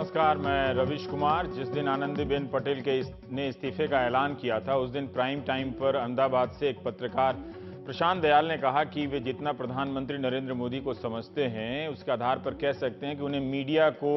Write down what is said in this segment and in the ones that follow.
नमस्कार, मैं रविश कुमार। जिस दिन आनंदीबेन पटेल ने इस्तीफे का ऐलान किया था, उस दिन प्राइम टाइम पर अहमदाबाद से एक पत्रकार प्रशांत दयाल ने कहा कि वे जितना प्रधानमंत्री नरेंद्र मोदी को समझते हैं, उसके आधार पर कह सकते हैं कि उन्हें मीडिया को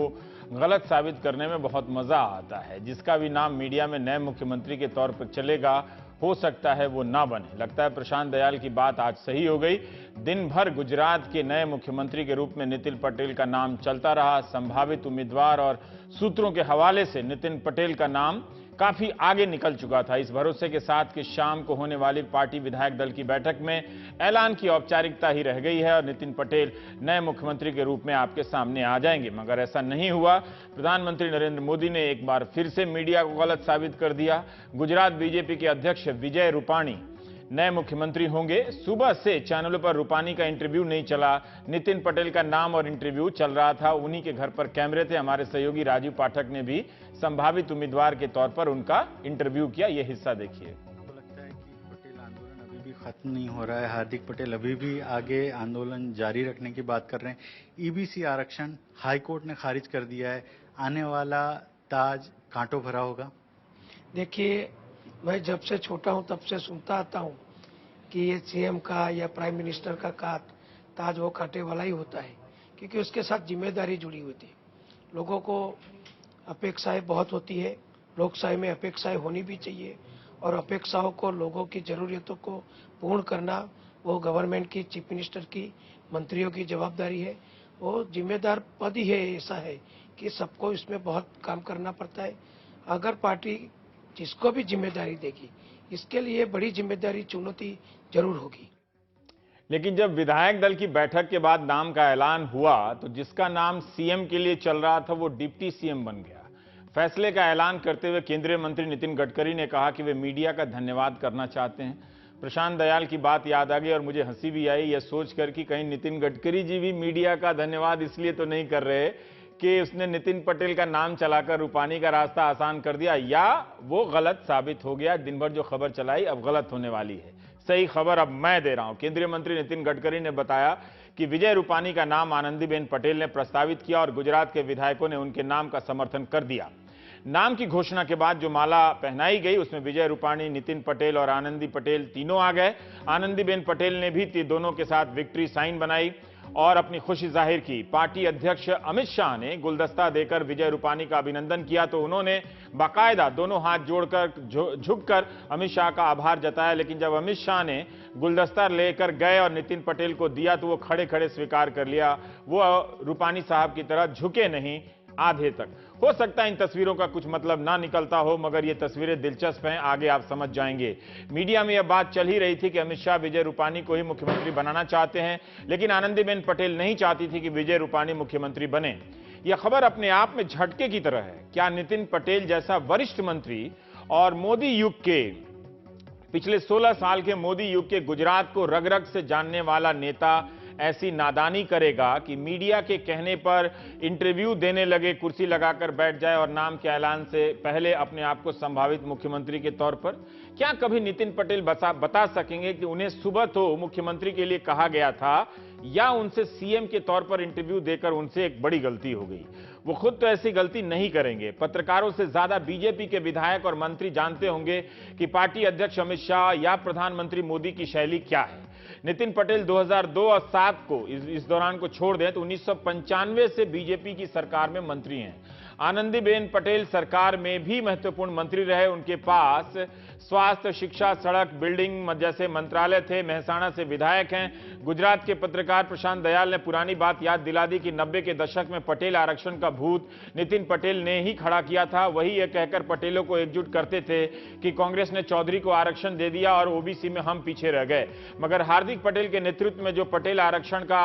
गलत साबित करने में बहुत मजा आता है। जिसका भी नाम मीडिया में नए मुख्यमंत्री के तौर पर चलेगा, हो सकता है वो ना बने। लगता है प्रशांत दयाल की बात आज सही हो गई। दिन भर गुजरात के नए मुख्यमंत्री के रूप में नितिन पटेल का नाम चलता रहा। संभावित उम्मीदवार और सूत्रों के हवाले से नितिन पटेल का नाम काफी आगे निकल चुका था, इस भरोसे के साथ कि शाम को होने वाली पार्टी विधायक दल की बैठक में ऐलान की औपचारिकता ही रह गई है और नितिन पटेल नए मुख्यमंत्री के रूप में आपके सामने आ जाएंगे। मगर ऐसा नहीं हुआ। प्रधानमंत्री नरेंद्र मोदी ने एक बार फिर से मीडिया को गलत साबित कर दिया। गुजरात बीजेपी के अध्यक्ष विजय रूपाणी नए मुख्यमंत्री होंगे। सुबह से चैनलों पर रूपाणी का इंटरव्यू नहीं चला। नितिन पटेल का नाम और इंटरव्यू चल रहा था। उन्हीं के घर पर कैमरे थे। हमारे सहयोगी राजीव पाठक ने भी संभावित उम्मीदवार के तौर पर उनका इंटरव्यू किया। यह हिस्सा देखिए। लगता है कि पटेल आंदोलन अभी भी खत्म नहीं हो रहा है। हार्दिक पटेल अभी भी आगे आंदोलन जारी रखने की बात कर रहे हैं। ईबीसी आरक्षण हाईकोर्ट ने खारिज कर दिया है। आने वाला ताज कांटों भरा होगा। देखिए, मैं जब से छोटा हूं तब से सुनता आता हूं कि ये सीएम का या प्राइम मिनिस्टर का ताज वो कांटे वाला ही होता है, क्योंकि उसके साथ जिम्मेदारी जुड़ी होती है। लोगों को अपेक्षाएं बहुत होती है। लोकशाही में अपेक्षाएं होनी भी चाहिए और अपेक्षाओं को, लोगों की जरूरतों को पूर्ण करना वो गवर्नमेंट की, चीफ मिनिस्टर की, मंत्रियों की जवाबदारी है। वो जिम्मेदार पद ही है। ऐसा है कि सबको इसमें बहुत काम करना पड़ता है। अगर पार्टी जिसको भी जिम्मेदारी देगी, इसके लिए बड़ी जिम्मेदारी, चुनौती जरूर होगी। लेकिन जब विधायक दल की बैठक के बाद नाम का ऐलान हुआ, तो जिसका नाम सीएम के लिए चल रहा था, वो डिप्टी सीएम बन गया। फैसले का ऐलान करते हुए केंद्रीय मंत्री नितिन गडकरी ने कहा कि वे मीडिया का धन्यवाद करना चाहते हैं। प्रशांत दयाल की बात याद आ गई और मुझे हंसी भी आई, यह सोचकर कि कहीं नितिन गडकरी जी भी मीडिया का धन्यवाद इसलिए तो नहीं कर रहे कि उसने नितिन पटेल का नाम चलाकर रूपाणी का रास्ता आसान कर दिया, या वो गलत साबित हो गया। दिन भर जो खबर चलाई अब गलत होने वाली है। सही खबर अब मैं दे रहा हूं। केंद्रीय मंत्री नितिन गडकरी ने बताया कि विजय रूपाणी का नाम आनंदीबेन पटेल ने प्रस्तावित किया और गुजरात के विधायकों ने उनके नाम का समर्थन कर दिया। नाम की घोषणा के बाद जो माला पहनाई गई, उसमें विजय रूपाणी, नितिन पटेल और आनंदी पटेल तीनों आ गए। आनंदीबेन पटेल ने भी दोनों के साथ विक्ट्री साइन बनाई और अपनी खुशी जाहिर की। पार्टी अध्यक्ष अमित शाह ने गुलदस्ता देकर विजय रूपाणी का अभिनंदन किया, तो उन्होंने बाकायदा दोनों हाथ जोड़कर झुककर अमित शाह का आभार जताया। लेकिन जब अमित शाह ने गुलदस्ता लेकर गए और नितिन पटेल को दिया, तो वो खड़े खड़े स्वीकार कर लिया। वो रूपाणी साहब की तरह झुके नहीं आधे तक। हो सकता है इन तस्वीरों का कुछ मतलब ना निकलता हो, मगर ये तस्वीरें दिलचस्प हैं, आगे आप समझ जाएंगे। मीडिया में यह बात चल ही रही थी कि अमित शाह विजय रूपाणी को ही मुख्यमंत्री बनाना चाहते हैं, लेकिन आनंदीबेन पटेल नहीं चाहती थी कि विजय रूपाणी मुख्यमंत्री बने। यह खबर अपने आप में झटके की तरह है। क्या नितिन पटेल जैसा वरिष्ठ मंत्री और मोदी युग के, पिछले 16 साल के मोदी युग के गुजरात को रग रग से जानने वाला नेता ऐसी नादानी करेगा कि मीडिया के कहने पर इंटरव्यू देने लगे, कुर्सी लगाकर बैठ जाए और नाम के ऐलान से पहले अपने आप को संभावित मुख्यमंत्री के तौर पर? क्या कभी नितिन पटेल बता सकेंगे कि उन्हें सुबह तो मुख्यमंत्री के लिए कहा गया था, या उनसे सीएम के तौर पर इंटरव्यू देकर उनसे एक बड़ी गलती हो गई? वो खुद तो ऐसी गलती नहीं करेंगे। पत्रकारों से ज्यादा बीजेपी के विधायक और मंत्री जानते होंगे कि पार्टी अध्यक्ष अमित शाह या प्रधानमंत्री मोदी की शैली क्या है। नितिन पटेल 2002 और 2007 को इस दौरान को छोड़ दें तो 1995 से बीजेपी की सरकार में मंत्री हैं। आनंदीबेन पटेल सरकार में भी महत्वपूर्ण मंत्री रहे। उनके पास स्वास्थ्य, शिक्षा, सड़क, बिल्डिंग जैसे मंत्रालय थे। मेहसाणा से विधायक हैं। गुजरात के पत्रकार प्रशांत दयाल ने पुरानी बात याद दिला दी कि 90 के दशक में पटेल आरक्षण का भूत नितिन पटेल ने ही खड़ा किया था। वही ये कहकर पटेलों को एकजुट करते थे कि कांग्रेस ने चौधरी को आरक्षण दे दिया और ओबीसी में हम पीछे रह गए। मगर हार्दिक पटेल के नेतृत्व में जो पटेल आरक्षण का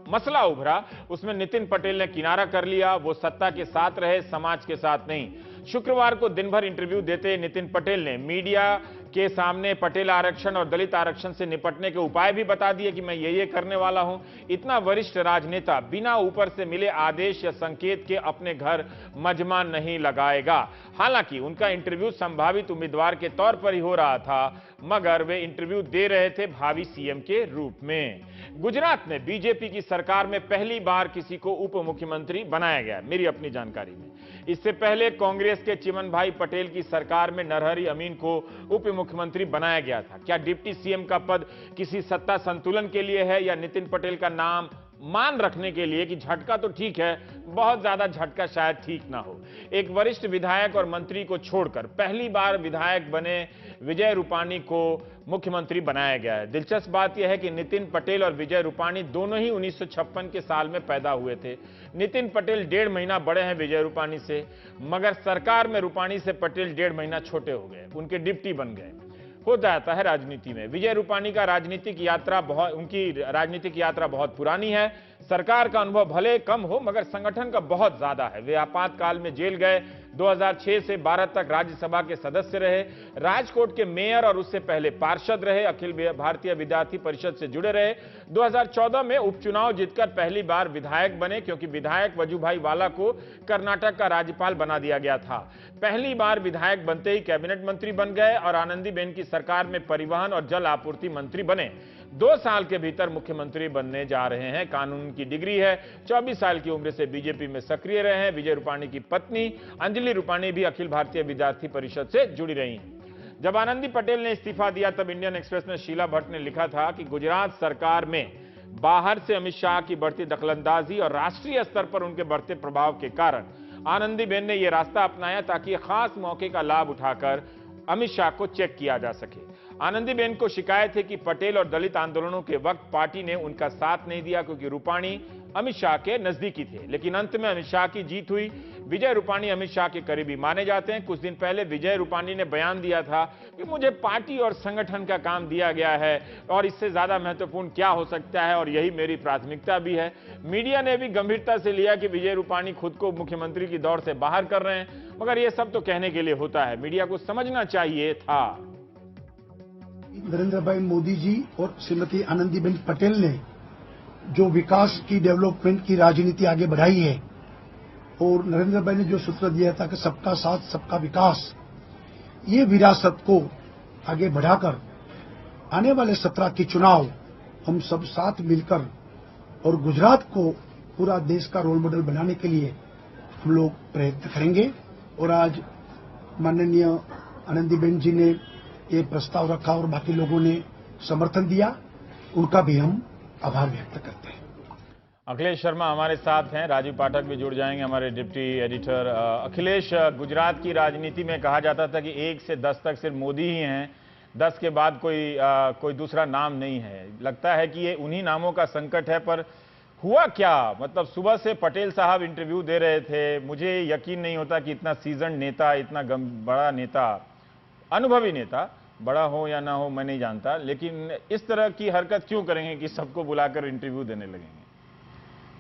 मसला उभरा, उसमें नितिन पटेल ने किनारा कर लिया। वो सत्ता के साथ रहे, समाज के साथ नहीं। शुक्रवार को दिन भर इंटरव्यू देते नितिन पटेल ने मीडिया के सामने पटेल आरक्षण और दलित आरक्षण से निपटने के उपाय भी बता दिए कि मैं ये करने वाला हूं। इतना वरिष्ठ राजनेता बिना ऊपर से मिले आदेश या संकेत के अपने घर मजमा नहीं लगाएगा। हालांकि उनका इंटरव्यू संभावित उम्मीदवार के तौर पर ही हो रहा था, मगर वे इंटरव्यू दे रहे थे भावी सीएम के रूप में। गुजरात में बीजेपी की सरकार में पहली बार किसी को उप मुख्यमंत्री बनाया गया, मेरी अपनी जानकारी में। इससे पहले कांग्रेस के चिमन भाई पटेल की सरकार में नरहरी अमीन को उप मुख्यमंत्री बनाया गया था। क्या डिप्टी सीएम का पद किसी सत्ता संतुलन के लिए है या नितिन पटेल का नाम मान रखने के लिए कि झटका तो ठीक है, बहुत ज्यादा झटका शायद ठीक ना हो। एक वरिष्ठ विधायक और मंत्री को छोड़कर पहली बार विधायक बने विजय रूपाणी को मुख्यमंत्री बनाया गया है। दिलचस्प बात यह है कि नितिन पटेल और विजय रूपाणी दोनों ही 1956 के साल में पैदा हुए थे। नितिन पटेल 1.5 महीना बड़े हैं विजय रूपाणी से, मगर सरकार में रूपाणी से पटेल 1.5 महीना छोटे हो गए, उनके डिप्टी बन गए। हो जाता है राजनीति में। विजय रूपाणी का उनकी राजनीतिक यात्रा बहुत पुरानी है। सरकार का अनुभव भले कम हो मगर संगठन का बहुत ज्यादा है। वे आपातकाल में जेल गए, 2006 से 12 तक राज्यसभा के सदस्य रहे, राजकोट के मेयर और उससे पहले पार्षद रहे, अखिल भारतीय विद्यार्थी परिषद से जुड़े रहे। 2014 में उपचुनाव जीतकर पहली बार विधायक बने, क्योंकि विधायक वजुभाई वाला को कर्नाटक का राज्यपाल बना दिया गया था। पहली बार विधायक बनते ही कैबिनेट मंत्री बन गए और आनंदीबेन की सरकार में परिवहन और जल आपूर्ति मंत्री बने। 2 साल के भीतर मुख्यमंत्री बनने जा रहे हैं। कानून की डिग्री है, 24 साल की उम्र से बीजेपी में सक्रिय रहे हैं। विजय रूपाणी की पत्नी अंजलि रूपाणी भी अखिल भारतीय विद्यार्थी परिषद से जुड़ी रही हैं। जब आनंदी पटेल ने इस्तीफा दिया तब इंडियन एक्सप्रेस में शीला भट्ट ने लिखा था कि गुजरात सरकार में बाहर से अमित शाह की बढ़ती दखलंदाजी और राष्ट्रीय स्तर पर उनके बढ़ते प्रभाव के कारण आनंदीबेन ने यह रास्ता अपनाया ताकि खास मौके का लाभ उठाकर अमित शाह को चेक किया जा सके। आनंदीबेन को शिकायत है कि पटेल और दलित आंदोलनों के वक्त पार्टी ने उनका साथ नहीं दिया क्योंकि रूपाणी अमित शाह के नजदीकी थे, लेकिन अंत में अमित शाह की जीत हुई। विजय रूपाणी अमित शाह के करीबी माने जाते हैं। कुछ दिन पहले विजय रूपाणी ने बयान दिया था कि मुझे पार्टी और संगठन का काम दिया गया है और इससे ज्यादा महत्वपूर्ण क्या हो सकता है और यही मेरी प्राथमिकता भी है। मीडिया ने भी गंभीरता से लिया कि विजय रूपाणी खुद को मुख्यमंत्री की दौड़ से बाहर कर रहे हैं, मगर यह सब तो कहने के लिए होता है, मीडिया को समझना चाहिए था। नरेंद्र भाई मोदी जी और श्रीमती आनंदीबेन पटेल ने जो विकास की डेवलपमेंट की राजनीति आगे बढ़ाई है और नरेंद्र भाई ने जो सूत्र दिया था कि सबका साथ सबका विकास, ये विरासत को आगे बढ़ाकर आने वाले 17 के चुनाव हम सब साथ मिलकर और गुजरात को पूरा देश का रोल मॉडल बनाने के लिए हम लोग प्रयत्न करेंगे। और आज माननीय आनंदीबेन जी ने ये प्रस्ताव रखा और बाकी लोगों ने समर्थन दिया, उनका भी हम आभार व्यक्त करते हैं। अखिलेश शर्मा हमारे साथ हैं, राजीव पाठक भी जुड़ जाएंगे, हमारे डिप्टी एडिटर। अखिलेश, गुजरात की राजनीति में कहा जाता था कि 1 से 10 तक सिर्फ मोदी ही हैं, 10 के बाद कोई दूसरा नाम नहीं है। लगता है कि ये उन्हीं नामों का संकट है, पर हुआ क्या? मतलब सुबह से पटेल साहब इंटरव्यू दे रहे थे, मुझे यकीन नहीं होता कि इतना सीजन नेता, इतना बड़ा नेता, अनुभवी नेता, बड़ा हो या ना हो मैं नहीं जानता, लेकिन इस तरह की हरकत क्यों करेंगे कि सबको बुलाकर इंटरव्यू देने लगेंगे?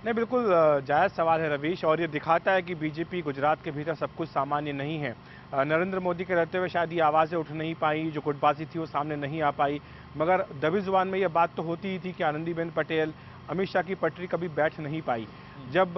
नहीं, बिल्कुल जायज़ सवाल है रवीश, और ये दिखाता है कि बीजेपी गुजरात के भीतर सब कुछ सामान्य नहीं है। नरेंद्र मोदी के रहते हुए शायद ये आवाज़ें उठ नहीं पाई, जो गुटबाजी थी वो सामने नहीं आ पाई, मगर दबी जुबान में ये बात तो होती ही थी कि आनंदीबेन पटेल अमित शाह की पटरी कभी बैठ नहीं पाई। जब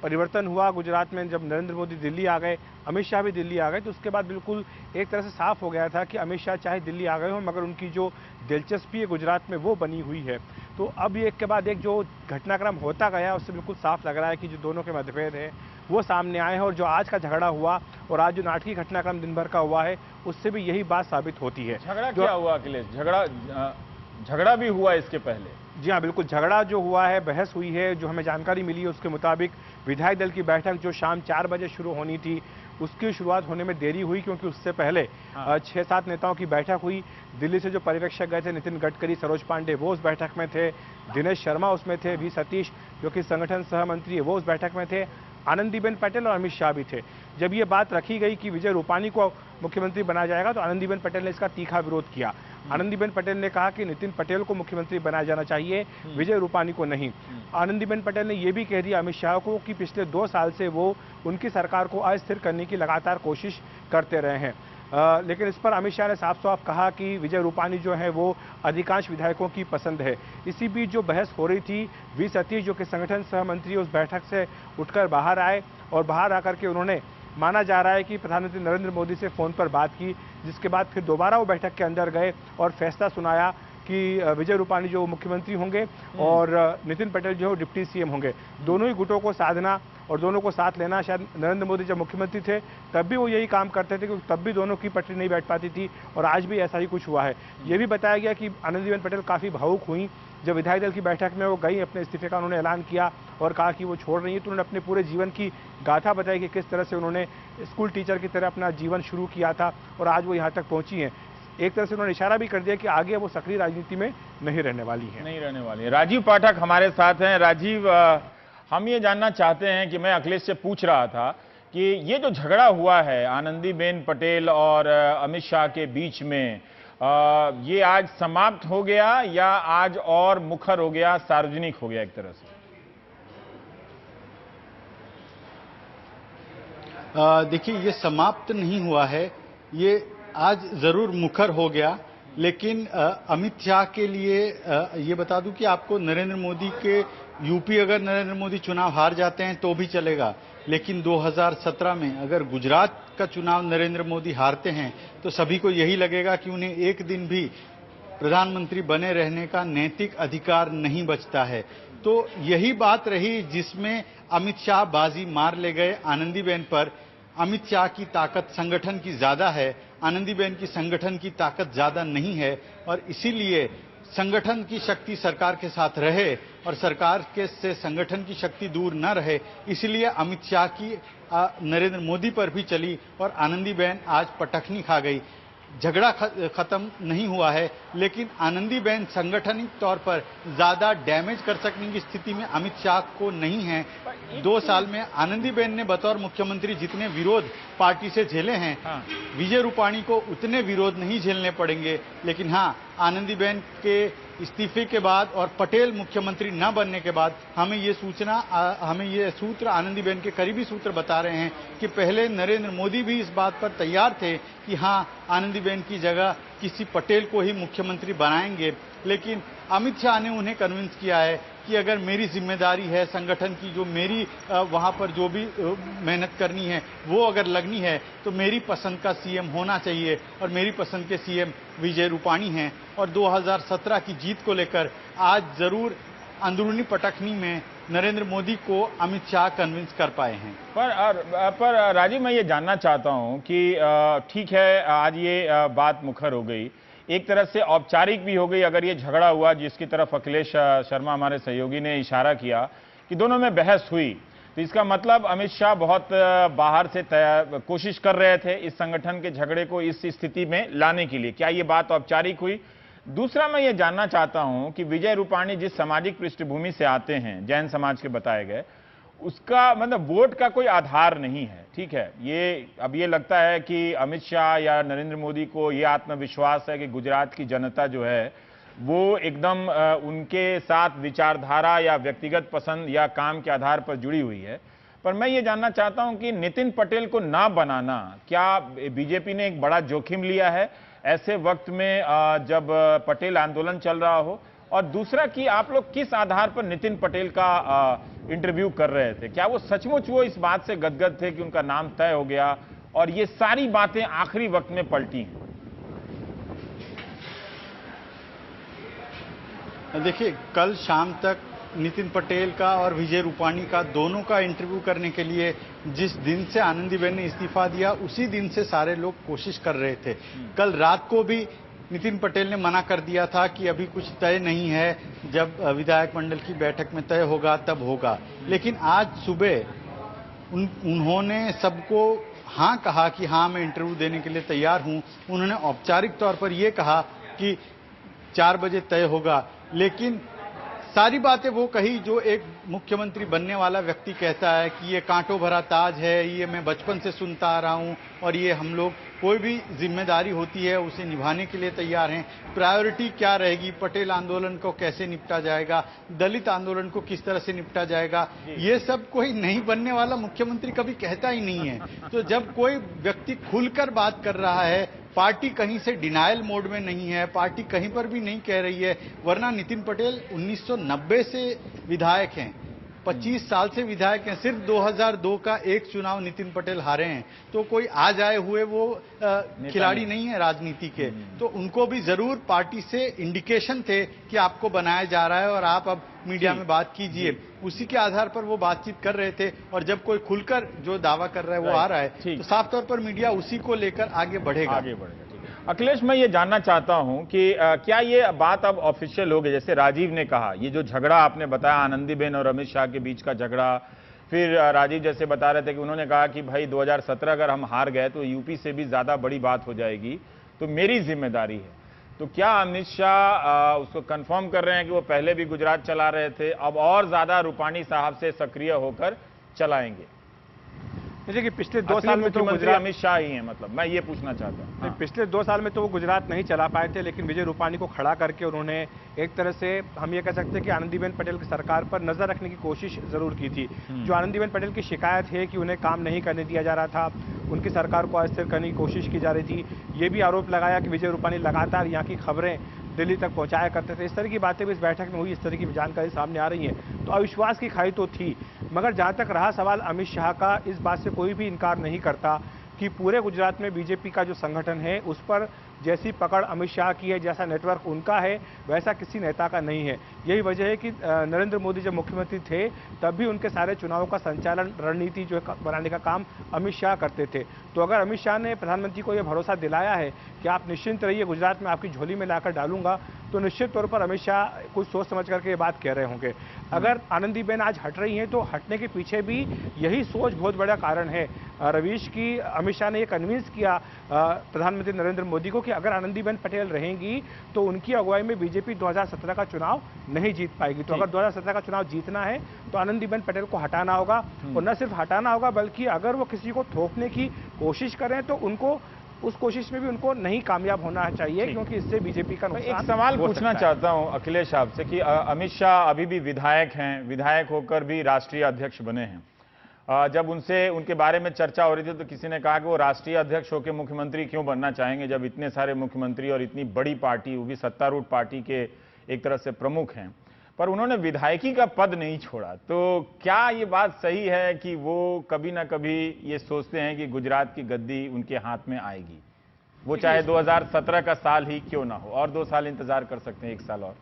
परिवर्तन हुआ गुजरात में, जब नरेंद्र मोदी दिल्ली आ गए, अमित शाह भी दिल्ली आ गए, तो उसके बाद बिल्कुल एक तरह से साफ हो गया था कि अमित शाह चाहे दिल्ली आ गए हो मगर उनकी जो दिलचस्पी है गुजरात में वो बनी हुई है। तो अब एक के बाद एक जो घटनाक्रम होता गया उससे बिल्कुल साफ लग रहा है कि जो दोनों के मतभेद हैं वो सामने आए हैं, और जो आज का झगड़ा हुआ और आज जो नाटकीय घटनाक्रम दिन भर का हुआ है उससे भी यही बात साबित होती है। झगड़ा क्या हुआ अखिलेश? झगड़ा भी हुआ इसके पहले? जी हाँ, बिल्कुल झगड़ा जो हुआ है, बहस हुई है। जो हमें जानकारी मिली है उसके मुताबिक विधायक दल की बैठक जो शाम 4 बजे शुरू होनी थी उसकी शुरुआत होने में देरी हुई, क्योंकि उससे पहले 6-7 नेताओं की बैठक हुई। दिल्ली से जो पर्यवेक्षक गए थे, नितिन गडकरी, सरोज पांडे, वो उस बैठक में थे, दिनेश शर्मा उसमें थे, वी सतीश जो कि संगठन सह मंत्री है वो उस बैठक में थे, आनंदीबेन पटेल और अमित शाह भी थे। जब ये बात रखी गई कि विजय रूपाणी को मुख्यमंत्री बनाया जाएगा तो आनंदीबेन पटेल ने इसका तीखा विरोध किया। आनंदीबेन पटेल ने कहा कि नितिन पटेल को मुख्यमंत्री बनाया जाना चाहिए, विजय रूपाणी को नहीं। आनंदीबेन पटेल ने यह भी कह दिया अमित शाह को कि पिछले 2 साल से वो उनकी सरकार को अस्थिर करने की लगातार कोशिश करते रहे हैं। लेकिन इस पर अमित शाह ने साफ साफ कहा कि विजय रूपाणी जो है वो अधिकांश विधायकों की पसंद है। इसी बीच जो बहस हो रही थी, वी सतीश जो कि संगठन सह मंत्री उस बैठक से उठकर बाहर आए और बाहर आकर के उन्होंने, माना जा रहा है कि प्रधानमंत्री नरेंद्र मोदी से फ़ोन पर बात की, जिसके बाद फिर दोबारा वो बैठक के अंदर गए और फैसला सुनाया कि विजय रूपाणी जो मुख्यमंत्री होंगे और नितिन पटेल जो डिप्टी सीएम होंगे। दोनों ही गुटों को साधना और दोनों को साथ लेना। शायद नरेंद्र मोदी जब मुख्यमंत्री थे तब भी वो यही काम करते थे, क्योंकि तब भी दोनों की पटरी नहीं बैठ पाती थी और आज भी ऐसा ही कुछ हुआ है। ये भी बताया गया कि आनंदीबेन पटेल काफ़ी भावुक हुई जब विधायक दल की बैठक में वो गई, अपने इस्तीफे का उन्होंने ऐलान किया और कहा कि वो छोड़ रही है। तो उन्होंने अपने पूरे जीवन की गाथा बताई कि किस तरह से उन्होंने स्कूल टीचर की तरह अपना जीवन शुरू किया था और आज वो यहाँ तक पहुंची हैं। एक तरह से उन्होंने इशारा भी कर दिया कि आगे वो सक्रिय राजनीति में नहीं रहने वाली है। राजीव पाठक हमारे साथ हैं। राजीव, हम ये जानना चाहते हैं कि मैं अखिलेश से पूछ रहा था कि ये जो झगड़ा हुआ है आनंदीबेन पटेल और अमित शाह के बीच में, ये आज समाप्त हो गया या आज और मुखर हो गया, सार्वजनिक हो गया एक तरह से? देखिए, ये समाप्त नहीं हुआ है, ये आज जरूर मुखर हो गया। लेकिन अमित शाह के लिए ये बता दूं कि आपको नरेंद्र मोदी के यूपी, अगर नरेंद्र मोदी चुनाव हार जाते हैं तो भी चलेगा, लेकिन 2017 में अगर गुजरात का चुनाव नरेंद्र मोदी हारते हैं तो सभी को यही लगेगा कि उन्हें एक दिन भी प्रधानमंत्री बने रहने का नैतिक अधिकार नहीं बचता है। तो यही बात रही जिसमें अमित शाह बाजी मार ले गए आनंदीबेन पर। अमित शाह की ताकत संगठन की ज्यादा है, आनंदीबेन की संगठन की ताकत ज्यादा नहीं है और इसीलिए संगठन की शक्ति सरकार के साथ रहे और सरकार के से संगठन की शक्ति दूर न रहे, इसलिए अमित शाह की नरेंद्र मोदी पर भी चली और आनंदीबेन आज पटखनी खा गई। झगड़ा खत्म नहीं हुआ है, लेकिन आनंदीबेन संगठनिक तौर पर ज्यादा डैमेज कर सकने की स्थिति में अमित शाह को नहीं है। 2 साल में आनंदीबेन ने बतौर मुख्यमंत्री जितने विरोध पार्टी से झेले हैं, विजय रूपाणी को उतने विरोध नहीं झेलने पड़ेंगे। लेकिन हाँ, आनंदीबेन के इस्तीफे के बाद और पटेल मुख्यमंत्री न बनने के बाद हमें ये सूत्र आनंदीबेन के करीबी सूत्र बता रहे हैं कि पहले नरेंद्र मोदी भी इस बात पर तैयार थे कि हाँ, आनंदीबेन की जगह किसी पटेल को ही मुख्यमंत्री बनाएंगे, लेकिन अमित शाह ने उन्हें कन्विंस किया है कि अगर मेरी जिम्मेदारी है संगठन की, जो मेरी वहां पर जो भी मेहनत करनी है वो अगर लगनी है तो मेरी पसंद का सीएम होना चाहिए और मेरी पसंद के सीएम विजय रूपाणी हैं। और 2017 की जीत को लेकर आज जरूर अंदरूनी पटखनी में नरेंद्र मोदी को अमित शाह कन्विंस कर पाए हैं। पर राजीव, मैं ये जानना चाहता हूं कि ठीक है, आज ये बात मुखर हो गई, एक तरह से औपचारिक भी हो गई अगर ये झगड़ा हुआ जिसकी तरफ अखिलेश शर्मा हमारे सहयोगी ने इशारा किया कि दोनों में बहस हुई, तो इसका मतलब अमित शाह बहुत बाहर से कोशिश कर रहे थे इस संगठन के झगड़े को इस स्थिति में लाने के लिए। क्या ये बात औपचारिक हुई? दूसरा, मैं ये जानना चाहता हूं कि विजय रूपाणी जिस सामाजिक पृष्ठभूमि से आते हैं, जैन समाज के बताए गए, उसका मतलब वोट का कोई आधार नहीं है, ठीक है। अब ये लगता है कि अमित शाह या नरेंद्र मोदी को ये आत्मविश्वास है कि गुजरात की जनता जो है वो एकदम उनके साथ विचारधारा या व्यक्तिगत पसंद या काम के आधार पर जुड़ी हुई है। पर मैं ये जानना चाहता हूं कि नितिन पटेल को ना बनाना, क्या बीजेपी ने एक बड़ा जोखिम लिया है ऐसे वक्त में जब पटेल आंदोलन चल रहा हो? और दूसरा कि आप लोग किस आधार पर नितिन पटेल का इंटरव्यू कर रहे थे? क्या वो सचमुच वो इस बात से गदगद थे कि उनका नाम तय हो गया और ये सारी बातें आखिरी वक्त में पलटी हैं? देखिए, कल शाम तक नितिन पटेल का और विजय रूपाणी का दोनों का इंटरव्यू करने के लिए जिस दिन से आनंदीबेन ने इस्तीफा दिया उसी दिन से सारे लोग कोशिश कर रहे थे। कल रात को भी नितिन पटेल ने मना कर दिया था कि अभी कुछ तय नहीं है, जब विधायक मंडल की बैठक में तय होगा तब होगा। लेकिन आज सुबह उन्होंने सबको हाँ कहा कि हाँ, मैं इंटरव्यू देने के लिए तैयार हूं। उन्होंने औपचारिक तौर पर यह कहा कि 4 बजे तय होगा, लेकिन सारी बातें वो कही जो एक मुख्यमंत्री बनने वाला व्यक्ति कहता है कि ये कांटों भरा ताज है, ये मैं बचपन से सुनता आ रहा हूं और ये हम लोग कोई भी जिम्मेदारी होती है उसे निभाने के लिए तैयार हैं। प्रायोरिटी क्या रहेगी, पटेल आंदोलन को कैसे निपटा जाएगा, दलित आंदोलन को किस तरह से निपटा जाएगा, ये सब कोई नहीं बनने वाला मुख्यमंत्री कभी कहता ही नहीं है। तो जब कोई व्यक्ति खुलकर बात कर रहा है, पार्टी कहीं से डिनायल मोड में नहीं है, पार्टी कहीं पर भी नहीं कह रही है, वरना नितिन पटेल 1990 से विधायक हैं। 25 साल से विधायक हैं, सिर्फ 2002 का एक चुनाव नितिन पटेल हारे हैं, तो कोई आज आए हुए वो खिलाड़ी नहीं है राजनीति के। तो उनको भी जरूर पार्टी से इंडिकेशन थे कि आपको बनाया जा रहा है और आप अब मीडिया में बात कीजिए, उसी के आधार पर वो बातचीत कर रहे थे। और जब कोई खुलकर जो दावा कर रहा है वो आ रहा है, तो साफ तौर पर मीडिया उसी को लेकर आगे बढ़ेगा। अखिलेश, मैं ये जानना चाहता हूं कि क्या ये बात अब ऑफिशियल हो गई? जैसे राजीव ने कहा, ये जो झगड़ा आपने बताया आनंदीबेन और अमित शाह के बीच का झगड़ा, फिर राजीव जैसे बता रहे थे कि उन्होंने कहा कि भाई 2017 अगर हम हार गए तो यूपी से भी ज्यादा बड़ी बात हो जाएगी, तो मेरी जिम्मेदारी है। तो क्या अमित शाह उसको कंफर्म कर रहे हैं कि वो पहले भी गुजरात चला रहे थे, अब और ज्यादा रूपाणी साहब से सक्रिय होकर चलाएंगे? देखिए, पिछले 2 साल में तो मुख्यमंत्री अमित शाह ही हैं, मतलब मैं ये पूछना चाहता हूँ। हाँ। पिछले 2 साल में तो वो गुजरात नहीं चला पाए थे, लेकिन विजय रूपाणी को खड़ा करके उन्होंने एक तरह से हम ये कह सकते हैं कि आनंदीबेन पटेल की सरकार पर नजर रखने की कोशिश जरूर की थी। जो आनंदीबेन पटेल की शिकायत है कि उन्हें काम नहीं करने दिया जा रहा था, उनकी सरकार को अस्थिर करने की कोशिश की जा रही थी, ये भी आरोप लगाया कि विजय रूपाणी लगातार यहाँ की खबरें दिल्ली तक पहुंचाया करते थे। इस तरह की बातें भी इस बैठक में हुई, इस तरह की जानकारी सामने आ रही है। तो अविश्वास की खाई तो थी, मगर जहां तक रहा सवाल अमित शाह का, इस बात से कोई भी इनकार नहीं करता कि पूरे गुजरात में बीजेपी का जो संगठन है उस पर जैसी पकड़ अमित शाह की है, जैसा नेटवर्क उनका है, वैसा किसी नेता का नहीं है। यही वजह है कि नरेंद्र मोदी जब मुख्यमंत्री थे तब भी उनके सारे चुनावों का संचालन, रणनीति जो है बनाने का काम अमित शाह करते थे। तो अगर अमित शाह ने प्रधानमंत्री को यह भरोसा दिलाया है कि आप निश्चिंत रहिए, गुजरात में आपकी झोली में लाकर डालूंगा, तो निश्चित तौर पर अमित शाह कुछ सोच समझ करके ये बात कह रहे होंगे। अगर आनंदीबेन आज हट रही हैं तो हटने के पीछे भी यही सोच बहुत बड़ा कारण है रवीश की। अमित शाह ने ये कन्विंस किया प्रधानमंत्री नरेंद्र मोदी को कि अगर आनंदीबेन पटेल रहेंगी तो उनकी अगुवाई में बीजेपी 2017 का चुनाव नहीं जीत पाएगी। तो अगर 2017 का चुनाव जीतना है तो आनंदीबेन पटेल को हटाना होगा, और न सिर्फ हटाना होगा बल्कि अगर वो किसी को थोपने की कोशिश करें तो उनको उस कोशिश में भी उनको नहीं कामयाब होना चाहिए, क्योंकि इससे बीजेपी का नुकसान। एक सवाल पूछना चाहता हूं अखिलेश आपसे कि अमित शाह अभी भी विधायक हैं, विधायक होकर भी राष्ट्रीय अध्यक्ष बने हैं। जब उनसे उनके बारे में चर्चा हो रही थी तो किसी ने कहा कि वो राष्ट्रीय अध्यक्ष होकर मुख्यमंत्री क्यों बनना चाहेंगे, जब इतने सारे मुख्यमंत्री और इतनी बड़ी पार्टी, वो भी सत्तारूढ़ पार्टी के एक तरह से प्रमुख हैं, पर उन्होंने विधायकी का पद नहीं छोड़ा। तो क्या ये बात सही है कि वो कभी ना कभी ये सोचते हैं कि गुजरात की गद्दी उनके हाथ में आएगी, वो चाहे 2017 का साल ही क्यों ना हो, और 2 साल इंतजार कर सकते हैं, 1 साल और?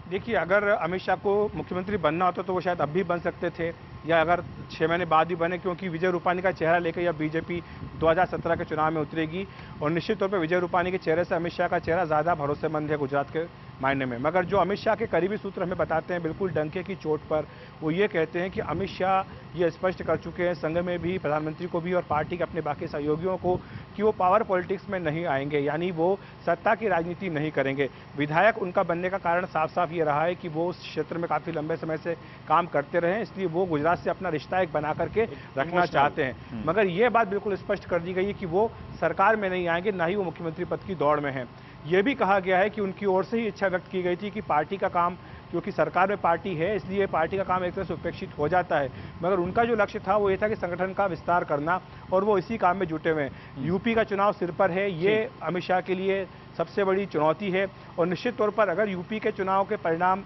देखिए, अगर अमित शाह को मुख्यमंत्री बनना होता तो वो शायद अब भी बन सकते थे, या अगर 6 महीने बाद भी बने, क्योंकि विजय रूपाणी का चेहरा लेकर या बीजेपी 2017 के चुनाव में उतरेगी, और निश्चित तौर पर विजय रूपाणी के चेहरे से अमित शाह का चेहरा ज़्यादा भरोसेमंद है गुजरात के मायने में। मगर जो अमित शाह के करीबी सूत्र हमें बताते हैं बिल्कुल डंके की चोट पर, वो ये कहते हैं कि अमित शाह ये स्पष्ट कर चुके हैं संघ में भी, प्रधानमंत्री को भी और पार्टी के अपने बाकी सहयोगियों को, कि वो पावर पॉलिटिक्स में नहीं आएंगे, यानी वो सत्ता की राजनीति नहीं करेंगे। विधायक उनका बनने का कारण साफ साफ ये रहा है कि वो उस क्षेत्र में काफ़ी लंबे समय से काम करते रहे, इसलिए वो गुजरात से अपना रिश्ता एक बना करके रखना चाहते हैं। मगर ये बात बिल्कुल स्पष्ट कर दी गई है कि वो सरकार में नहीं आएंगे, ना ही वो मुख्यमंत्री पद की दौड़ में हैं। ये भी कहा गया है कि उनकी ओर से ही इच्छा व्यक्त की गई थी कि पार्टी का काम, क्योंकि सरकार में पार्टी है इसलिए पार्टी का काम एक तरह से उपेक्षित हो जाता है, मगर उनका जो लक्ष्य था वो ये था कि संगठन का विस्तार करना, और वो इसी काम में जुटे हुए हैं। यूपी का चुनाव सिर पर है, ये अमित शाह के लिए सबसे बड़ी चुनौती है, और निश्चित तौर पर अगर यूपी के चुनाव के परिणाम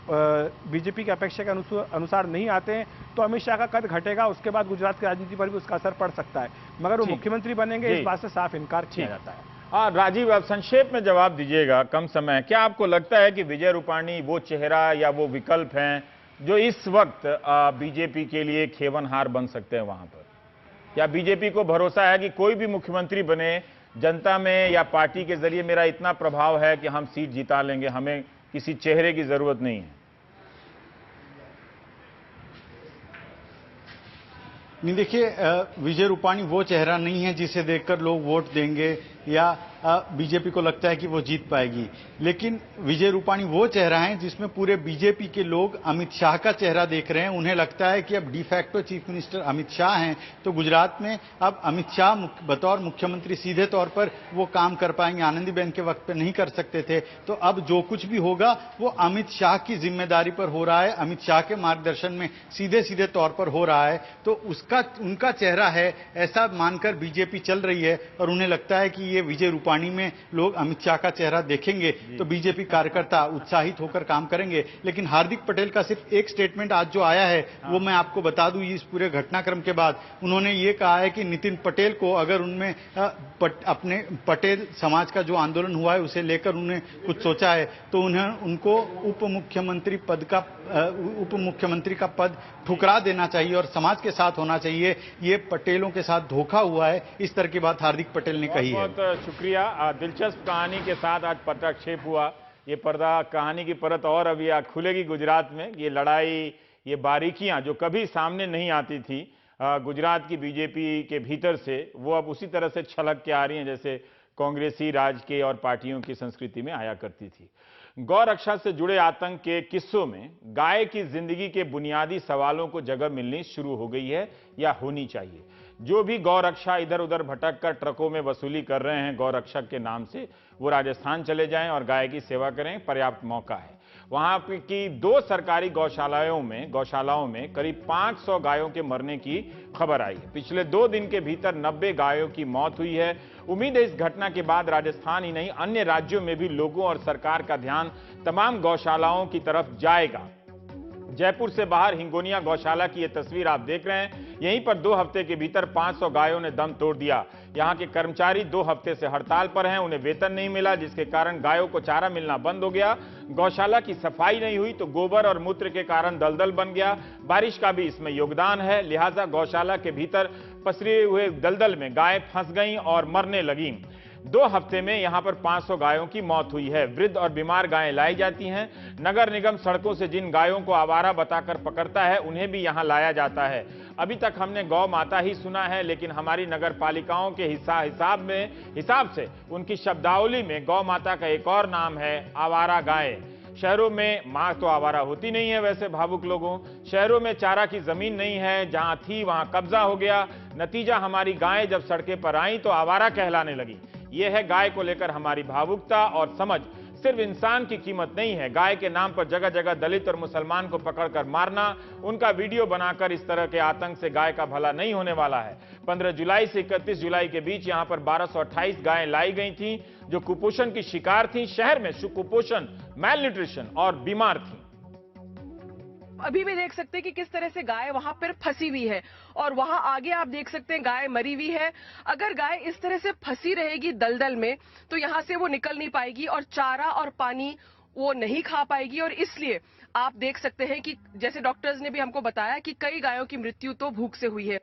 बीजेपी की अपेक्षा के अनुसार नहीं आते हैं तो अमित शाह का कद घटेगा, उसके बाद गुजरात की राजनीति पर भी उसका असर पड़ सकता है, मगर वो मुख्यमंत्री बनेंगे इस बात से साफ इनकार किया जाता है। राजीव, आप संक्षेप में जवाब दीजिएगा, कम समय। क्या आपको लगता है कि विजय रूपाणी वो चेहरा या वो विकल्प हैं जो इस वक्त बीजेपी के लिए खेवनहार बन सकते हैं वहां पर, या बीजेपी को भरोसा है कि कोई भी मुख्यमंत्री बने, जनता में या पार्टी के जरिए मेरा इतना प्रभाव है कि हम सीट जिता लेंगे, हमें किसी चेहरे की जरूरत नहीं है? नहीं, देखिए, विजय रूपाणी वो चेहरा नहीं है जिसे देखकर लोग वोट देंगे या बीजेपी को लगता है कि वो जीत पाएगी, लेकिन विजय रूपाणी वो चेहरा है जिसमें पूरे बीजेपी के लोग अमित शाह का चेहरा देख रहे हैं। उन्हें लगता है कि अब de facto chief minister Amit Shah हैं, तो गुजरात में अब अमित शाह बतौर मुख्यमंत्री सीधे तौर पर वो काम कर पाएंगे, आनंदीबेन के वक्त पे नहीं कर सकते थे। तो अब जो कुछ भी होगा वो अमित शाह की जिम्मेदारी पर हो रहा है, अमित शाह के मार्गदर्शन में सीधे सीधे तौर पर हो रहा है, तो उसका उनका चेहरा है ऐसा मानकर बीजेपी चल रही है, और उन्हें लगता है कि ये विजय रूपाणी में लोग अमित शाह का चेहरा देखेंगे तो बीजेपी कार्यकर्ता उत्साहित होकर काम करेंगे। लेकिन हार्दिक पटेल का सिर्फ एक स्टेटमेंट आज जो आया है वो मैं आपको बता दूं, इस पूरे घटनाक्रम के बाद उन्होंने ये कहा है कि नितिन पटेल को अगर उनमें अपने पटेल समाज का जो आंदोलन हुआ है उसे लेकर उन्हें कुछ सोचा है तो उनको उप मुख्यमंत्री का पद ठुकरा देना चाहिए और समाज के साथ होना चाहिए। ये पटेलों के साथ धोखा हुआ है, इस तरह की बात हार्दिक पटेल ने कही है। बहुत शुक्रिया। दिलचस्प कहानी के साथ आज पटाक्षेप हुआ। ये पर्दा, कहानी की परत और अभी खुलेगी गुजरात में। ये लड़ाई, ये बारीकियां जो कभी सामने नहीं आती थी गुजरात की बीजेपी के भीतर से, वो अब उसी तरह से छलक के आ रही हैं जैसे कांग्रेसी राज के और पार्टियों की संस्कृति में आया करती थी। गौ रक्षा से जुड़े आतंक के किस्सों में गाय की जिंदगी के बुनियादी सवालों को जगह मिलनी शुरू हो गई है या होनी चाहिए। जो भी गौ रक्षा इधर उधर भटक कर ट्रकों में वसूली कर रहे हैं गौ रक्षक के नाम से, वो राजस्थान चले जाएं और गाय की सेवा करें। पर्याप्त मौका है। वहां की 2 सरकारी गौशालाओं में करीब 500 गायों के मरने की खबर आई है। पिछले 2 दिन के भीतर 90 गायों की मौत हुई है। उम्मीद है इस घटना के बाद राजस्थान ही नहीं अन्य राज्यों में भी लोगों और सरकार का ध्यान तमाम गौशालाओं की तरफ जाएगा। जयपुर से बाहर हिंगोनिया गौशाला की यह तस्वीर आप देख रहे हैं। यहीं पर 2 हफ्ते के भीतर 500 गायों ने दम तोड़ दिया। यहां के कर्मचारी 2 हफ्ते से हड़ताल पर हैं। उन्हें वेतन नहीं मिला, जिसके कारण गायों को चारा मिलना बंद हो गया। गौशाला की सफाई नहीं हुई तो गोबर और मूत्र के कारण दलदल बन गया। बारिश का भी इसमें योगदान है, लिहाजा गौशाला के भीतर पसरे हुए दलदल में गाय फंस गईं और मरने लगीं। 2 हफ्ते में यहां पर 500 गायों की मौत हुई है। वृद्ध और बीमार गायें लाई जाती हैं। नगर निगम सड़कों से जिन गायों को आवारा बताकर पकड़ता है उन्हें भी यहां लाया जाता है। अभी तक हमने गौ माता ही सुना है, लेकिन हमारी नगर पालिकाओं के हिसाब से उनकी शब्दावली में गौ माता का एक और नाम है आवारा गाय। शहरों में मां तो आवारा होती नहीं है वैसे भावुक लोगों। शहरों में चारा की जमीन नहीं है, जहां थी वहां कब्जा हो गया। नतीजा, हमारी गायें जब सड़कें पर आई तो आवारा कहलाने लगी। यह है गाय को लेकर हमारी भावुकता और समझ। सिर्फ इंसान की कीमत नहीं है, गाय के नाम पर जगह जगह दलित और मुसलमान को पकड़कर मारना, उनका वीडियो बनाकर इस तरह के आतंक से गाय का भला नहीं होने वाला है। 15 जुलाई से 31 जुलाई के बीच यहां पर 1228 गायें लाई गई थीं जो कुपोषण की शिकार थीं। शहर में कुपोषण, मैल न्यूट्रिशन और बीमार थीं। अभी भी देख सकते हैं कि किस तरह से गाय वहां पर फंसी हुई है और वहां आगे आप देख सकते हैं गाय मरी हुई है। अगर गाय इस तरह से फंसी रहेगी दलदल में तो यहां से वो निकल नहीं पाएगी और चारा और पानी वो नहीं खा पाएगी। और इसलिए आप देख सकते हैं कि जैसे डॉक्टर्स ने भी हमको बताया कि कई गायों की मृत्यु तो भूख से हुई है।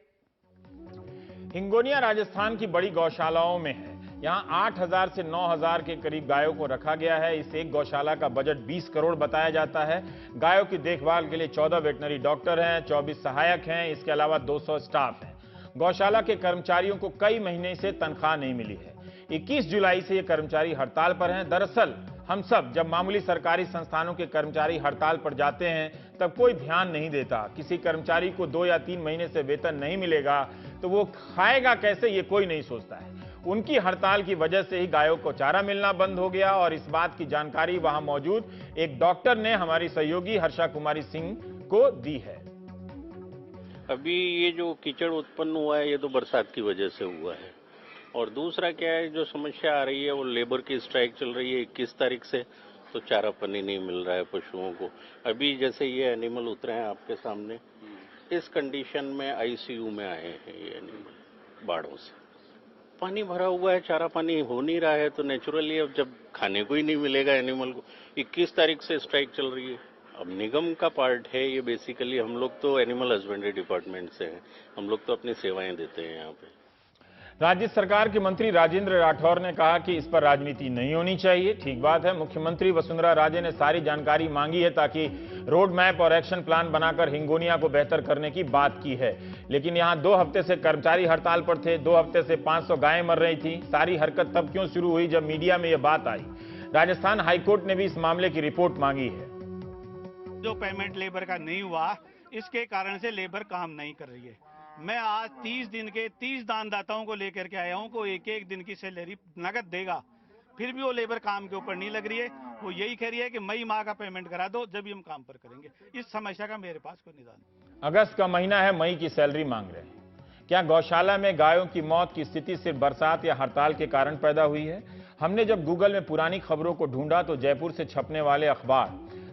हिंगोनिया राजस्थान की बड़ी गौशालाओं में है। यहां 8000 से 9000 के करीब गायों को रखा गया है। इस एक गौशाला का बजट 20 करोड़ बताया जाता है। गायों की देखभाल के लिए 14 वेटनरी डॉक्टर हैं, 24 सहायक हैं, इसके अलावा 200 स्टाफ हैं। गौशाला के कर्मचारियों को कई महीने से तनख्वाह नहीं मिली है। 21 जुलाई से ये कर्मचारी हड़ताल पर हैं। दरअसल हम सब जब मामूली सरकारी संस्थानों के कर्मचारी हड़ताल पर जाते हैं तब कोई ध्यान नहीं देता। किसी कर्मचारी को 2 या 3 महीने से वेतन नहीं मिलेगा तो वो खाएगा कैसे, ये कोई नहीं सोचता है। उनकी हड़ताल की वजह से ही गायों को चारा मिलना बंद हो गया और इस बात की जानकारी वहां मौजूद एक डॉक्टर ने हमारी सहयोगी हर्षा कुमारी सिंह को दी है। अभी ये जो कीचड़ उत्पन्न हुआ है ये तो बरसात की वजह से हुआ है और दूसरा क्या है, जो समस्या आ रही है वो लेबर की स्ट्राइक चल रही है 21 तारीख से, तो चारा पानी नहीं मिल रहा है पशुओं को। अभी जैसे ये एनिमल उतरे हैं आपके सामने, इस कंडीशन में आईसीयू में आए हैं ये एनिमल बाढ़ों से। पानी भरा हुआ है, चारा पानी हो नहीं रहा है, तो नेचुरली अब जब खाने को ही नहीं मिलेगा एनिमल को। 21 तारीख से स्ट्राइक चल रही है। अब निगम का पार्ट है ये, बेसिकली हम लोग तो एनिमल हस्बेंड्री डिपार्टमेंट से हैं, हम लोग तो अपनी सेवाएं देते हैं यहाँ पे। राज्य सरकार के मंत्री राजेंद्र राठौर ने कहा कि इस पर राजनीति नहीं होनी चाहिए। ठीक बात है, मुख्यमंत्री वसुंधरा राजे ने सारी जानकारी मांगी है ताकि रोड मैप और एक्शन प्लान बनाकर हिंगोनिया को बेहतर करने की बात की है। लेकिन यहां 2 हफ्ते से कर्मचारी हड़ताल पर थे, 2 हफ्ते से 500 गायें मर रही थी। सारी हरकत तब क्यों शुरू हुई जब मीडिया में यह बात आई। राजस्थान हाईकोर्ट ने भी इस मामले की रिपोर्ट मांगी है। जो पेमेंट लेबर का नहीं हुआ, इसके कारण से लेबर काम नहीं कर रही है। मैं आज 30 दिन के 30 दानदाताओं को लेकर के आया हूं को एक दिन की सैलरी नगद देगा, फिर भी वो लेबर काम के ऊपर नहीं लग रही है। वो यही कह रही है कि मई माह का पेमेंट करा दो, जब हम काम पर करेंगे। इस समस्या का मेरे पास कोई निदान नहीं। अगस्त का महीना है, मई की सैलरी मांग रहे हैं। क्या गौशाला में गायों की मौत की स्थिति सिर्फ बरसात या हड़ताल के कारण पैदा हुई है? हमने जब गूगल में पुरानी खबरों को ढूंढा तो जयपुर से छपने वाले अखबार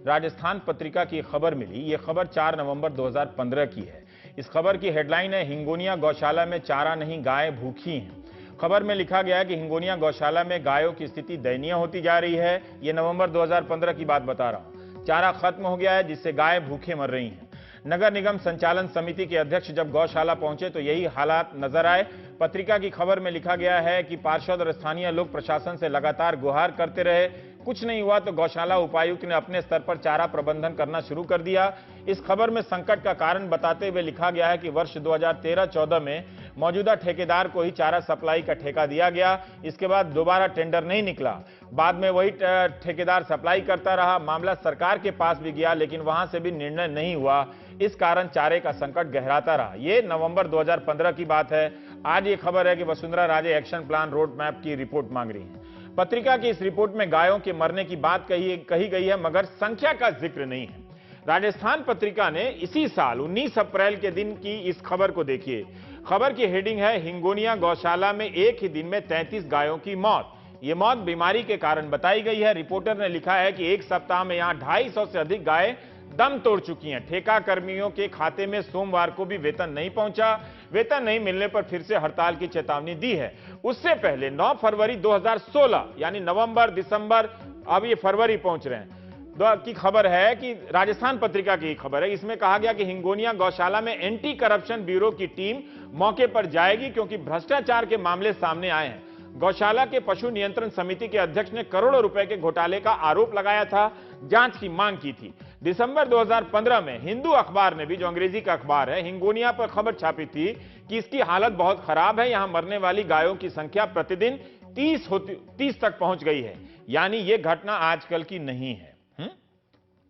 राजस्थान पत्रिका की खबर मिली। यह खबर 4 नवंबर 2015 की है। इस खबर की हेडलाइन है, हिंगोनिया गौशाला में चारा नहीं, गायें भूखी हैं। खबर में लिखा गया है कि हिंगोनिया गौशाला में गायों की स्थिति दयनीय होती जा रही है। यह नवंबर 2015 की बात बता रहा हूं। चारा खत्म हो गया है, जिससे गायें भूखे मर रही हैं। नगर निगम संचालन समिति के अध्यक्ष जब गौशाला पहुंचे तो यही हालात नजर आए। पत्रिका की खबर में लिखा गया है कि पार्षद और स्थानीय लोग प्रशासन से लगातार गुहार करते रहे, कुछ नहीं हुआ तो गौशाला उपायुक्त ने अपने स्तर पर चारा प्रबंधन करना शुरू कर दिया। इस खबर में संकट का कारण बताते हुए लिखा गया है कि वर्ष 2013-14 में मौजूदा ठेकेदार को ही चारा सप्लाई का ठेका दिया गया। इसके बाद दोबारा टेंडर नहीं निकला, बाद में वही ठेकेदार सप्लाई करता रहा। मामला सरकार के पास भी गया, लेकिन वहां से भी निर्णय नहीं हुआ। इस कारण चारे का संकट गहराता रहा। ये नवंबर 2015 की बात है। आज ये खबर है कि Vasundhara Raje action plan road map की रिपोर्ट मांग रही है। पत्रिका की इस रिपोर्ट में गायों के मरने की बात कही गई है, मगर संख्या का जिक्र नहीं है। राजस्थान पत्रिका ने इसी साल 19 अप्रैल के दिन की इस खबर को देखिए। खबर की हेडिंग है, हिंगोनिया गौशाला में एक ही दिन में 33 गायों की मौत। यह मौत बीमारी के कारण बताई गई है। रिपोर्टर ने लिखा है कि एक सप्ताह में यहां 250 से अधिक गायें दम तोड़ चुकी हैं। ठेका कर्मियों के खाते में सोमवार को भी वेतन नहीं पहुंचा। वेतन नहीं मिलने पर फिर से हड़ताल की चेतावनी दी है। उससे पहले 9 फरवरी 2016 यानी नवंबर, दिसंबर, अब ये फरवरी पहुंच रहे हैं की खबर है कि राजस्थान पत्रिका की खबर है। इसमें कहा गया कि हिंगोनिया गौशाला में एंटी करप्शन ब्यूरो की टीम मौके पर जाएगी क्योंकि भ्रष्टाचार के मामले सामने आए हैं। गौशाला के पशु नियंत्रण समिति के अध्यक्ष ने करोड़ों रुपए के घोटाले का आरोप लगाया था, जांच की मांग की थी। दिसंबर 2015 में हिंदू अखबार ने भी, जो अंग्रेजी का अखबार है, हिंगोनिया पर खबर छापी थी कि इसकी हालत बहुत खराब है। यहां मरने वाली गायों की संख्या प्रतिदिन 30 तक पहुंच गई है। यानी यह घटना आजकल की नहीं है।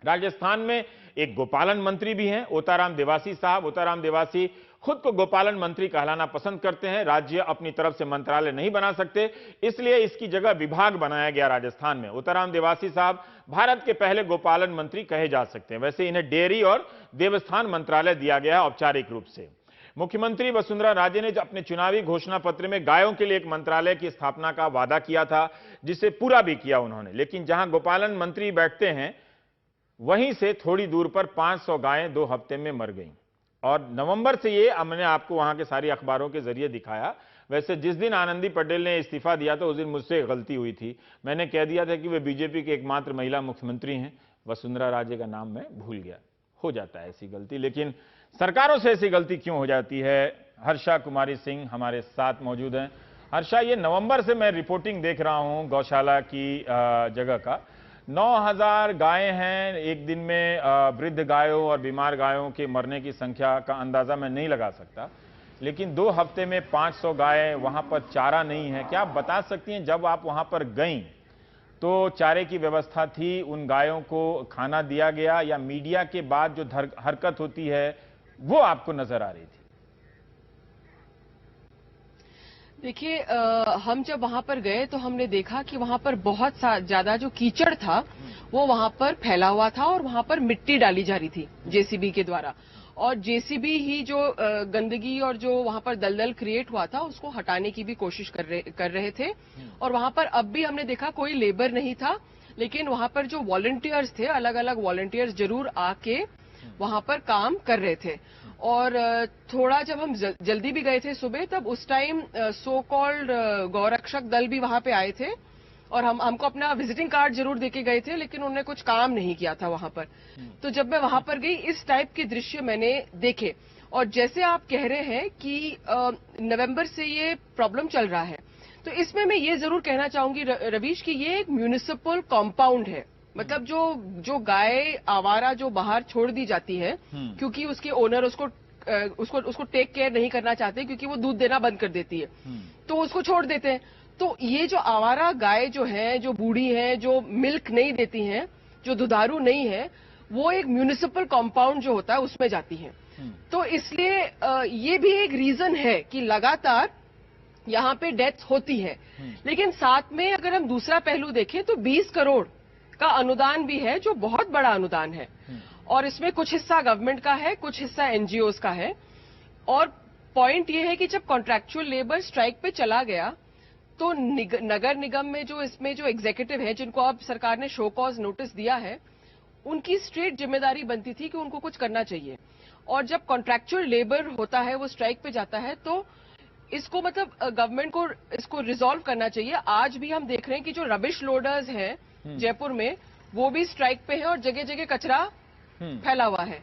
राजस्थान में एक गोपालन मंत्री भी हैं, ओताराम देवासी साहब। ओताराम देवासी खुद को गोपालन मंत्री कहलाना पसंद करते हैं। राज्य अपनी तरफ से मंत्रालय नहीं बना सकते, इसलिए इसकी जगह विभाग बनाया गया राजस्थान में। ओताराम देवासी साहब भारत के पहले गोपालन मंत्री कहे जा सकते हैं। वैसे इन्हें डेयरी और देवस्थान मंत्रालय दिया गया है औपचारिक रूप से। मुख्यमंत्री वसुंधरा राजे ने अपने चुनावी घोषणा पत्र में गायों के लिए एक मंत्रालय की स्थापना का वादा किया था, जिसे पूरा भी किया उन्होंने। लेकिन जहां गोपालन मंत्री बैठते हैं वहीं से थोड़ी दूर पर 500 गायें 2 हफ्ते में मर गईं। और नवंबर से ये हमने आपको वहां के सारी अखबारों के जरिए दिखाया। वैसे जिस दिन आनंदी पटेल ने इस्तीफा दिया था उस दिन मुझसे गलती हुई थी। मैंने कह दिया था कि वे बीजेपी के एकमात्र महिला मुख्यमंत्री हैं। वसुंधरा राजे का नाम मैं भूल गया। हो जाता है ऐसी गलती, लेकिन सरकारों से ऐसी गलती क्यों हो जाती है? हर्षा कुमारी सिंह हमारे साथ मौजूद हैं। हर्षा, ये नवंबर से मैं रिपोर्टिंग देख रहा हूं गौशाला की जगह का। 9000 गायें हैं एक दिन में। वृद्ध गायों और बीमार गायों के मरने की संख्या का अंदाजा मैं नहीं लगा सकता, लेकिन 2 हफ्ते में 500 गायें, वहां पर चारा नहीं है। क्या आप बता सकती हैं, जब आप वहां पर गईं तो चारे की व्यवस्था थी, उन गायों को खाना दिया गया, या मीडिया के बाद जो हरकत होती है वो आपको नजर आ रही थी? देखिए, हम जब वहां पर गए तो हमने देखा कि वहां पर बहुत ज्यादा जो कीचड़ था वो वहां पर फैला हुआ था और वहां पर मिट्टी डाली जा रही थी जेसीबी के द्वारा। और जेसीबी ही जो गंदगी और जो वहां पर दलदल क्रिएट हुआ था उसको हटाने की भी कोशिश कर रहे थे। और वहां पर अब भी हमने देखा कोई लेबर नहीं था, लेकिन वहां पर जो वॉलंटियर्स थे, अलग अलग वॉलंटियर्स जरूर आके वहां पर काम कर रहे थे। और थोड़ा जब हम जल्दी भी गए थे सुबह, तब उस टाइम सो कॉल्ड गौरक्षक दल भी वहां पे आए थे और हमको अपना विजिटिंग कार्ड जरूर देके गए थे, लेकिन उन्होंने कुछ काम नहीं किया था वहां पर। तो जब मैं वहां पर गई, इस टाइप के दृश्य मैंने देखे। और जैसे आप कह रहे हैं कि नवंबर से ये प्रॉब्लम चल रहा है, तो इसमें मैं ये जरूर कहना चाहूंगी रवीश कि ये एक म्यूनिसिपल कॉम्पाउंड है। मतलब जो गाय आवारा जो बाहर छोड़ दी जाती है, क्योंकि उसके ओनर उसको टेक केयर नहीं करना चाहते, क्योंकि वो दूध देना बंद कर देती है, तो उसको छोड़ देते हैं। तो ये जो आवारा गाय जो है, जो बूढ़ी है, जो मिल्क नहीं देती हैं, जो दुधारू नहीं है, वो एक म्यूनिसिपल कॉम्पाउंड जो होता है उसमें जाती हैं। तो इसलिए ये भी एक रीजन है कि लगातार यहाँ पे डेथ होती है। लेकिन साथ में अगर हम दूसरा पहलू देखें तो 20 करोड़ का अनुदान भी है, जो बहुत बड़ा अनुदान है। और इसमें कुछ हिस्सा गवर्नमेंट का है, कुछ हिस्सा एनजीओज का है। और पॉइंट ये है कि जब कॉन्ट्रैक्चुअल लेबर स्ट्राइक पे चला गया तो नगर निगम में जो इसमें जो एग्जीक्यूटिव है जिनको अब सरकार ने शो कॉज नोटिस दिया है, उनकी स्ट्रेट जिम्मेदारी बनती थी कि उनको कुछ करना चाहिए। और जब कॉन्ट्रैक्चुअल लेबर होता है, वो स्ट्राइक पे जाता है, तो इसको मतलब गवर्नमेंट को इसको रिजॉल्व करना चाहिए। आज भी हम देख रहे हैं कि जो रबिश लोडर्स हैं जयपुर में, वो भी स्ट्राइक पे है और जगह जगह कचरा फैला हुआ है।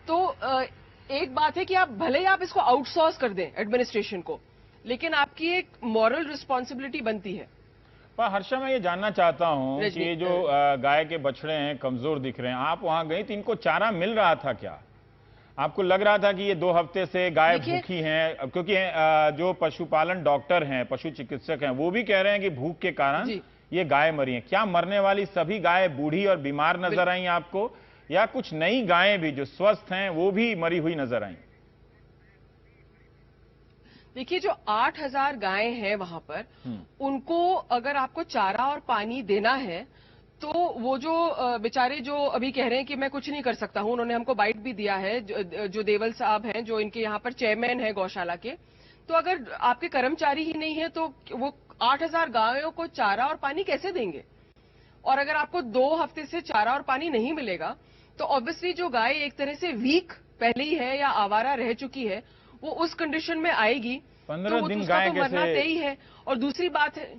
तो एक बात है कि आप भले ही आप इसको आउटसोर्स कर दें एडमिनिस्ट्रेशन को, लेकिन आपकी एक मॉरल रिस्पॉन्सिबिलिटी बनती है। पर हर्षा, मैं ये जानना चाहता हूं कि ये जो गाय के बछड़े हैं कमजोर दिख रहे हैं, आप वहां गई तो इनको चारा मिल रहा था क्या? आपको लग रहा था कि ये 2 हफ्ते से गाय भूखी हैं? क्योंकि जो पशुपालन डॉक्टर हैं, पशु चिकित्सक हैं, वो भी कह रहे हैं कि भूख के कारण ये गाय मरी हैं। क्या मरने वाली सभी गाय बूढ़ी और बीमार नजर आई आपको, या कुछ नई गायें भी जो स्वस्थ हैं वो भी मरी हुई नजर आई? देखिए, जो 8000 गायें हैं वहां पर, उनको अगर आपको चारा और पानी देना है तो वो जो बेचारे जो अभी कह रहे हैं कि मैं कुछ नहीं कर सकता हूं, उन्होंने हमको बाइट भी दिया है, जो देवल साहब हैं जो इनके यहाँ पर चेयरमैन है गौशाला के, तो अगर आपके कर्मचारी ही नहीं है तो वो 8000 गायों को चारा और पानी कैसे देंगे? और अगर आपको 2 हफ्ते से चारा और पानी नहीं मिलेगा तो ऑब्वियसली जो गाय एक तरह से वीक पहले ही है या आवारा रह चुकी है, वो उस कंडीशन में आएगी 15 दिन गाय तो मरना तय ही है। और दूसरी बात है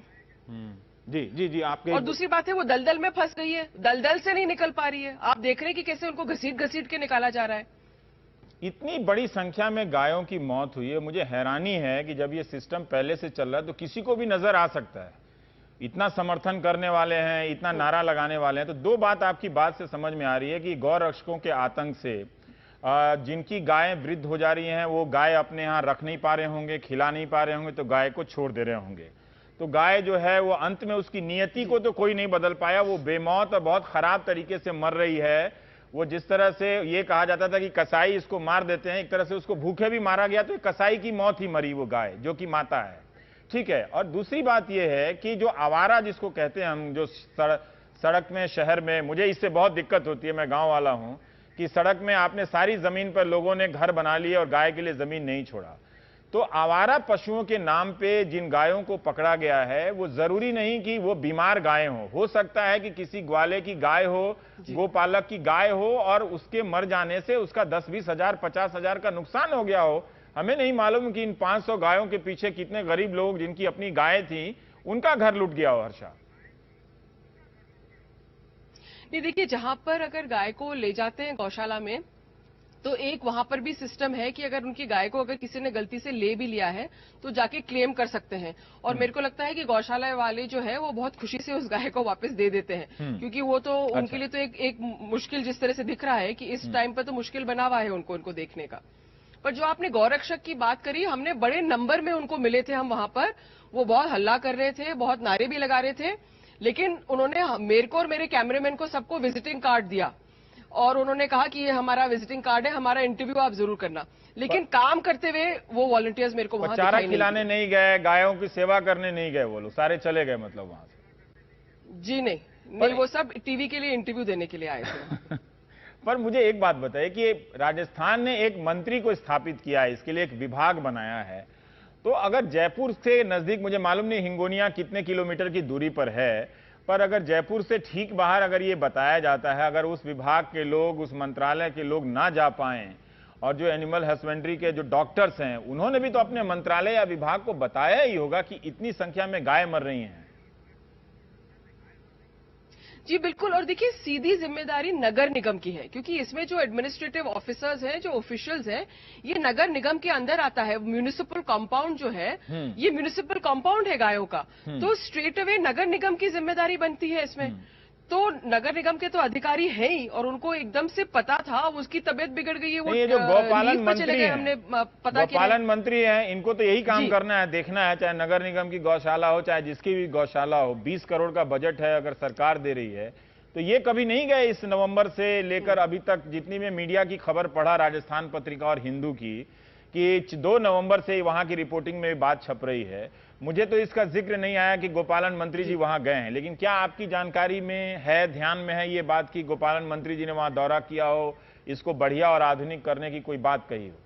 जी आपके, और दूसरी बात है वो दलदल में फंस गई है, दलदल से नहीं निकल पा रही है। आप देख रहे हैं कि कैसे उनको घसीट घसीट के निकाला जा रहा है। इतनी बड़ी संख्या में गायों की मौत हुई है। मुझे हैरानी है कि जब ये सिस्टम पहले से चल रहा है तो किसी को भी नजर आ सकता है, इतना समर्थन करने वाले हैं, इतना नारा लगाने वाले हैं। तो 2 बात आपकी बात से समझ में आ रही है कि गौ रक्षकों के आतंक से जिनकी गायें वृद्ध हो जा रही हैं, वो गाय अपने यहाँ रख नहीं पा रहे होंगे, खिला नहीं पा रहे होंगे, तो गाय को छोड़ दे रहे होंगे। तो गाय जो है वो अंत में उसकी नियति को तो कोई नहीं बदल पाया, वो बेमौत और बहुत खराब तरीके से मर रही है। वो जिस तरह से ये कहा जाता था कि कसाई इसको मार देते हैं, एक तरह से उसको भूखे भी मारा गया, तो कसाई की मौत ही मरी वो गाय, जो कि माता है। ठीक है। और दूसरी बात यह है कि जो आवारा जिसको कहते हैं हम, जो सड़क में, शहर में, मुझे इससे बहुत दिक्कत होती है, मैं गांव वाला हूं, कि सड़क में आपने सारी जमीन पर लोगों ने घर बना लिए और गाय के लिए जमीन नहीं छोड़ा। तो आवारा पशुओं के नाम पे जिन गायों को पकड़ा गया है, वो जरूरी नहीं कि वो बीमार गायें हो सकता है कि किसी ग्वाले की गाय हो, गोपालक की गाय हो, और उसके मर जाने से उसका 10-20 हजार 50 हजार का नुकसान हो गया हो। हमें नहीं मालूम कि इन 500 गायों के पीछे कितने गरीब लोग जिनकी अपनी गायें थी, उनका घर लुट गया हो। हर्षा, नहीं, देखिए, जहां पर अगर गाय को ले जाते हैं गौशाला में, तो एक वहां पर भी सिस्टम है कि अगर उनकी गाय को अगर किसी ने गलती से ले भी लिया है तो जाके क्लेम कर सकते हैं। और मेरे को लगता है कि गौशाला वाले जो है वो बहुत खुशी से उस गाय को वापस दे देते हैं, क्योंकि वो तो उनके लिए तो एक मुश्किल जिस तरह से दिख रहा है कि इस टाइम पर तो मुश्किल बना हुआ है उनको देखने का। पर जो आपने गौरक्षक की बात करी, हमने बड़े नंबर में उनको मिले थे हम वहां पर, वो बहुत हल्ला कर रहे थे, बहुत नारे भी लगा रहे थे, लेकिन उन्होंने मेरे को और मेरे कैमरामैन को सबको विजिटिंग कार्ड दिया और उन्होंने कहा कि ये हमारा विजिटिंग कार्ड है, हमारा इंटरव्यू आप जरूर करना। लेकिन काम करते हुए वो वॉलंटियर्स मेरे को वहां चारा खिलाने नहीं गए, गायों की सेवा करने नहीं गए, वो लोग सारे चले गए मतलब वहां से? जी नहीं, वो सब टीवी के लिए इंटरव्यू देने के लिए आए थे। पर मुझे एक बात बताइए कि राजस्थान ने एक मंत्री को स्थापित किया है, इसके लिए एक विभाग बनाया है, तो अगर जयपुर से नजदीक, मुझे मालूम नहीं हिंगोनिया कितने किलोमीटर की दूरी पर है, पर अगर जयपुर से ठीक बाहर अगर ये बताया जाता है, अगर उस विभाग के लोग, उस मंत्रालय के लोग ना जा पाएं, और जो एनिमल हस्बेंड्री के जो डॉक्टर्स हैं, उन्होंने भी तो अपने मंत्रालय या विभाग को बताया ही होगा कि इतनी संख्या में गाय मर रही हैं। जी बिल्कुल। और देखिए, सीधी जिम्मेदारी नगर निगम की है, क्योंकि इसमें जो एडमिनिस्ट्रेटिव ऑफिसर्स हैं, जो ऑफिशियल्स हैं, ये नगर निगम के अंदर आता है। म्यूनिसिपल कंपाउंड जो है, ये म्यूनिसिपल कंपाउंड है गायों का, तो स्ट्रेट अवे नगर निगम की जिम्मेदारी बनती है इसमें। तो नगर निगम के तो अधिकारी है ही, और उनको एकदम से पता था, उसकी तबीयत बिगड़ गई है, वो ये जो गौपालन मंत्री हैं, हमने पता किया, गौपालन मंत्री हैं, इनको तो यही काम करना है, देखना है, चाहे नगर निगम की गौशाला हो, चाहे जिसकी भी गौशाला हो। 20 करोड़ का बजट है अगर सरकार दे रही है, तो ये कभी नहीं गए इस नवंबर से लेकर अभी तक, जितनी में मीडिया की खबर पढ़ा, राजस्थान पत्रिका और हिंदू की, कि 2 नवंबर से वहां की रिपोर्टिंग में बात छप रही है। मुझे तो इसका जिक्र नहीं आया कि गोपालन मंत्री जी वहां गए हैं, लेकिन क्या आपकी जानकारी में है, ध्यान में है ये बात कि गोपालन मंत्री जी ने वहां दौरा किया हो, इसको बढ़िया और आधुनिक करने की कोई बात कही हो?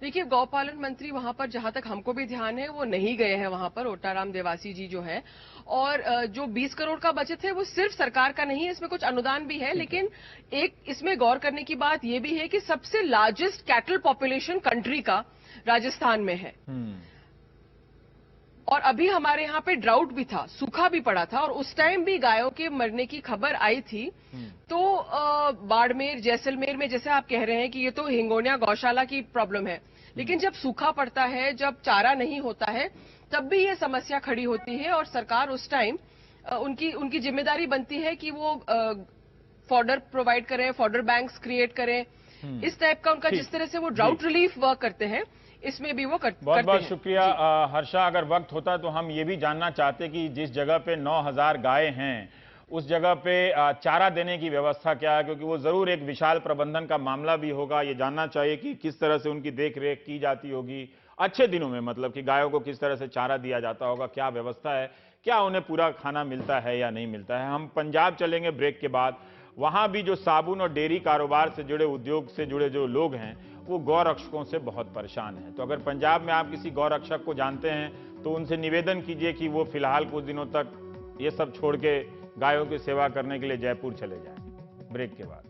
देखिए, गौपालन मंत्री वहां पर जहां तक हमको भी ध्यान है वो नहीं गए हैं वहां पर, ओटाराम देवासी जी जो है। और जो 20 करोड़ का बजट है वो सिर्फ सरकार का नहीं है, इसमें कुछ अनुदान भी है। लेकिन एक इसमें गौर करने की बात ये भी है कि सबसे लार्जेस्ट कैटल पॉपुलेशन कंट्री का राजस्थान में है। और अभी हमारे यहाँ पे ड्राउट भी था, सूखा भी पड़ा था, और उस टाइम भी गायों के मरने की खबर आई थी। तो बाड़मेर, जैसलमेर में जैसे आप कह रहे हैं कि ये तो हिंगोनिया गौशाला की प्रॉब्लम है, लेकिन जब सूखा पड़ता है, जब चारा नहीं होता है, तब भी ये समस्या खड़ी होती है। और सरकार उस टाइम उनकी जिम्मेदारी बनती है कि वो फॉडर प्रोवाइड करें, फॉडर बैंक्स क्रिएट करें, इस टाइप का उनका जिस तरह से वो ड्राउट रिलीफ वर्क करते हैं, इसमें भी वो करते हैं। बहुत बहुत शुक्रिया हर्षा। अगर वक्त होता तो हम ये भी जानना चाहते कि जिस जगह पे 9000 गाय हैं उस जगह पे चारा देने की व्यवस्था क्या है, क्योंकि वो जरूर एक विशाल प्रबंधन का मामला भी होगा। ये जानना चाहिए कि किस तरह से उनकी देख रेख की जाती होगी अच्छे दिनों में, मतलब कि गायों को किस तरह से चारा दिया जाता होगा, क्या व्यवस्था है, क्या उन्हें पूरा खाना मिलता है या नहीं मिलता है। हम पंजाब चलेंगे ब्रेक के बाद। वहां भी जो साबुन और डेयरी कारोबार से जुड़े, उद्योग से जुड़े जो लोग हैं वो गौ रक्षकों से बहुत परेशान हैं। तो अगर पंजाब में आप किसी गौ रक्षक को जानते हैं तो उनसे निवेदन कीजिए कि वो फिलहाल कुछ दिनों तक ये सब छोड़ के गायों की सेवा करने के लिए जयपुर चले जाएं। ब्रेक के बाद।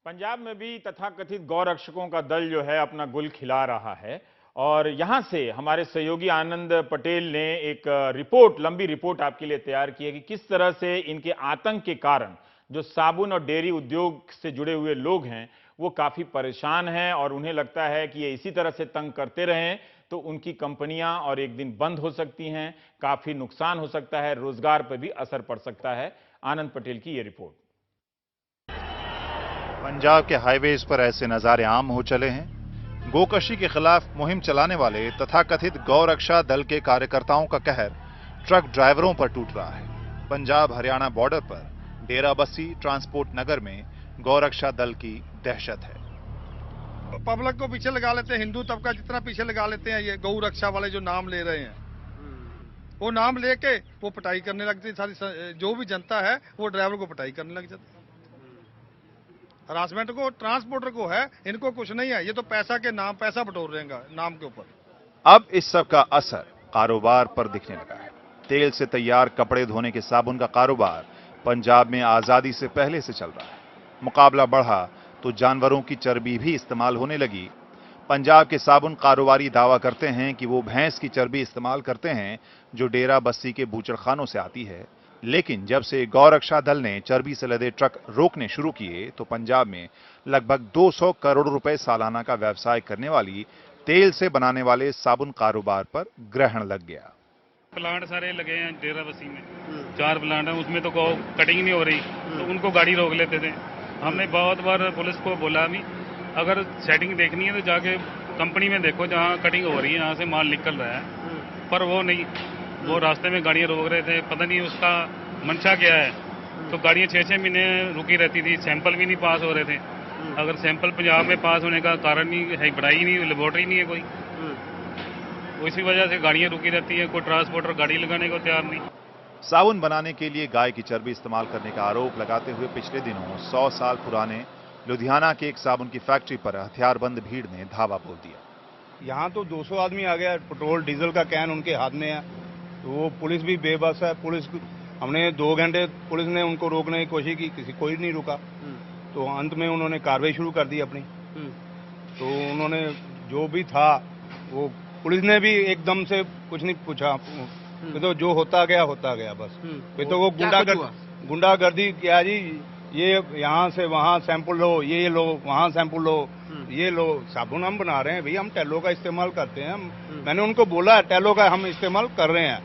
पंजाब में भी तथाकथित गौ रक्षकों का दल जो है अपना गुल खिला रहा है। और यहां से हमारे सहयोगी आनंद पटेल ने एक रिपोर्ट, लंबी रिपोर्ट आपके लिए तैयार की है कि किस तरह से इनके आतंक के कारण जो साबुन और डेयरी उद्योग से जुड़े हुए लोग हैं वो काफी परेशान हैं, और उन्हें लगता है कि ये इसी तरह से तंग करते रहें तो उनकी कंपनियां और एक दिन बंद हो सकती हैं, काफी नुकसान हो सकता है, रोजगार पर भी असर पड़ सकता है। आनंद पटेल की ये रिपोर्ट। पंजाब के हाईवेज पर ऐसे नजारे आम हो चले हैं। गोकशी के खिलाफ मुहिम चलाने वाले तथाकथित गौ रक्षा दल के कार्यकर्ताओं का कहर ट्रक ड्राइवरों पर टूट रहा है। पंजाब हरियाणा बॉर्डर पर डेराबस्सी ट्रांसपोर्ट नगर में गौ रक्षा दल की दहशत है। पब्लिक को पीछे लगा लेते हैं, हिंदू तबका जितना पीछे लगा लेते हैं ये गौ रक्षा वाले जो नाम ले रहे हैं, वो नाम लेके वो पिटाई करने लगती है। सारी जो भी जनता है वो ड्राइवर को पिटाई करने लग जाती है। हरासमेंट को ट्रांसपोर्टर को है, इनको कुछ नहीं है, ये तो पैसा के नाम, पैसा बटोर रहे हैं नाम के ऊपर। अब इस सब का असर कारोबार पर दिखने लगा है। तेल से तैयार कपड़े धोने के साबुन का कारोबार पंजाब में आजादी से पहले से चल रहा है। मुकाबला बढ़ा तो जानवरों की चर्बी भी इस्तेमाल होने लगी। पंजाब के साबुन कारोबारी दावा करते हैं कि वो भैंस की चर्बी इस्तेमाल करते हैं जो डेरा बस्सी के बूचड़खानों से आती है। लेकिन जब से गौ रक्षा दल ने चर्बी से लदे ट्रक रोकने शुरू किए तो पंजाब में लगभग 200 करोड़ रुपए सालाना का व्यवसाय करने वाली तेल से बनाने वाले साबुन कारोबार पर ग्रहण लग गया। प्लांट सारे लगे हैं डेरा बस्सी में, 4 प्लांट हैं, उसमें तो कटिंग नहीं हो रही, तो उनको गाड़ी रोक लेते थे। हमने बहुत बार पुलिस को बोला भी अगर सेटिंग देखनी है तो जाके कंपनी में देखो जहाँ कटिंग हो रही है, यहाँ से माल निकल रहा है, पर वो नहीं, वो रास्ते में गाड़ियाँ रोक रहे थे। पता नहीं उसका मंशा क्या है, तो गाड़ियाँ 6-6 महीने रुकी रहती थी, सैंपल भी नहीं पास हो रहे थे। अगर सैंपल पंजाब में पास होने का कारण नहीं है, पढ़ाई नहीं, लेबोरेटरी नहीं है कोई, इसी वजह से गाड़ियाँ रुकी रहती है, कोई ट्रांसपोर्टर गाड़ी लगाने को तैयार नहीं। साबुन बनाने के लिए गाय की चर्बी इस्तेमाल करने का आरोप लगाते हुए पिछले दिनों 100 साल पुराने लुधियाना के एक साबुन की फैक्ट्री पर हथियारबंद भीड़ ने धावा बोल दिया। यहाँ तो 200 आदमी आ गया, पेट्रोल डीजल का कैन उनके हाथ में है, तो वो पुलिस भी बेबस है। पुलिस, हमने 2 घंटे पुलिस ने उनको रोकने की कोशिश की, कोई नहीं रुका, तो अंत में उन्होंने कार्रवाई शुरू कर दी अपनी। तो उन्होंने जो भी था वो पुलिस ने भी एकदम से कुछ नहीं पूछा, तो जो होता गया बस। फिर तो वो गुंडागर्दी क्या जी, ये यहाँ से वहाँ सैंपल लो, ये लो, वहाँ सैंपल लो, ये लो। साबुन हम बना रहे हैं भैया, हम टैलो का इस्तेमाल करते हैं। मैंने उनको बोला है टैलो का हम इस्तेमाल कर रहे हैं,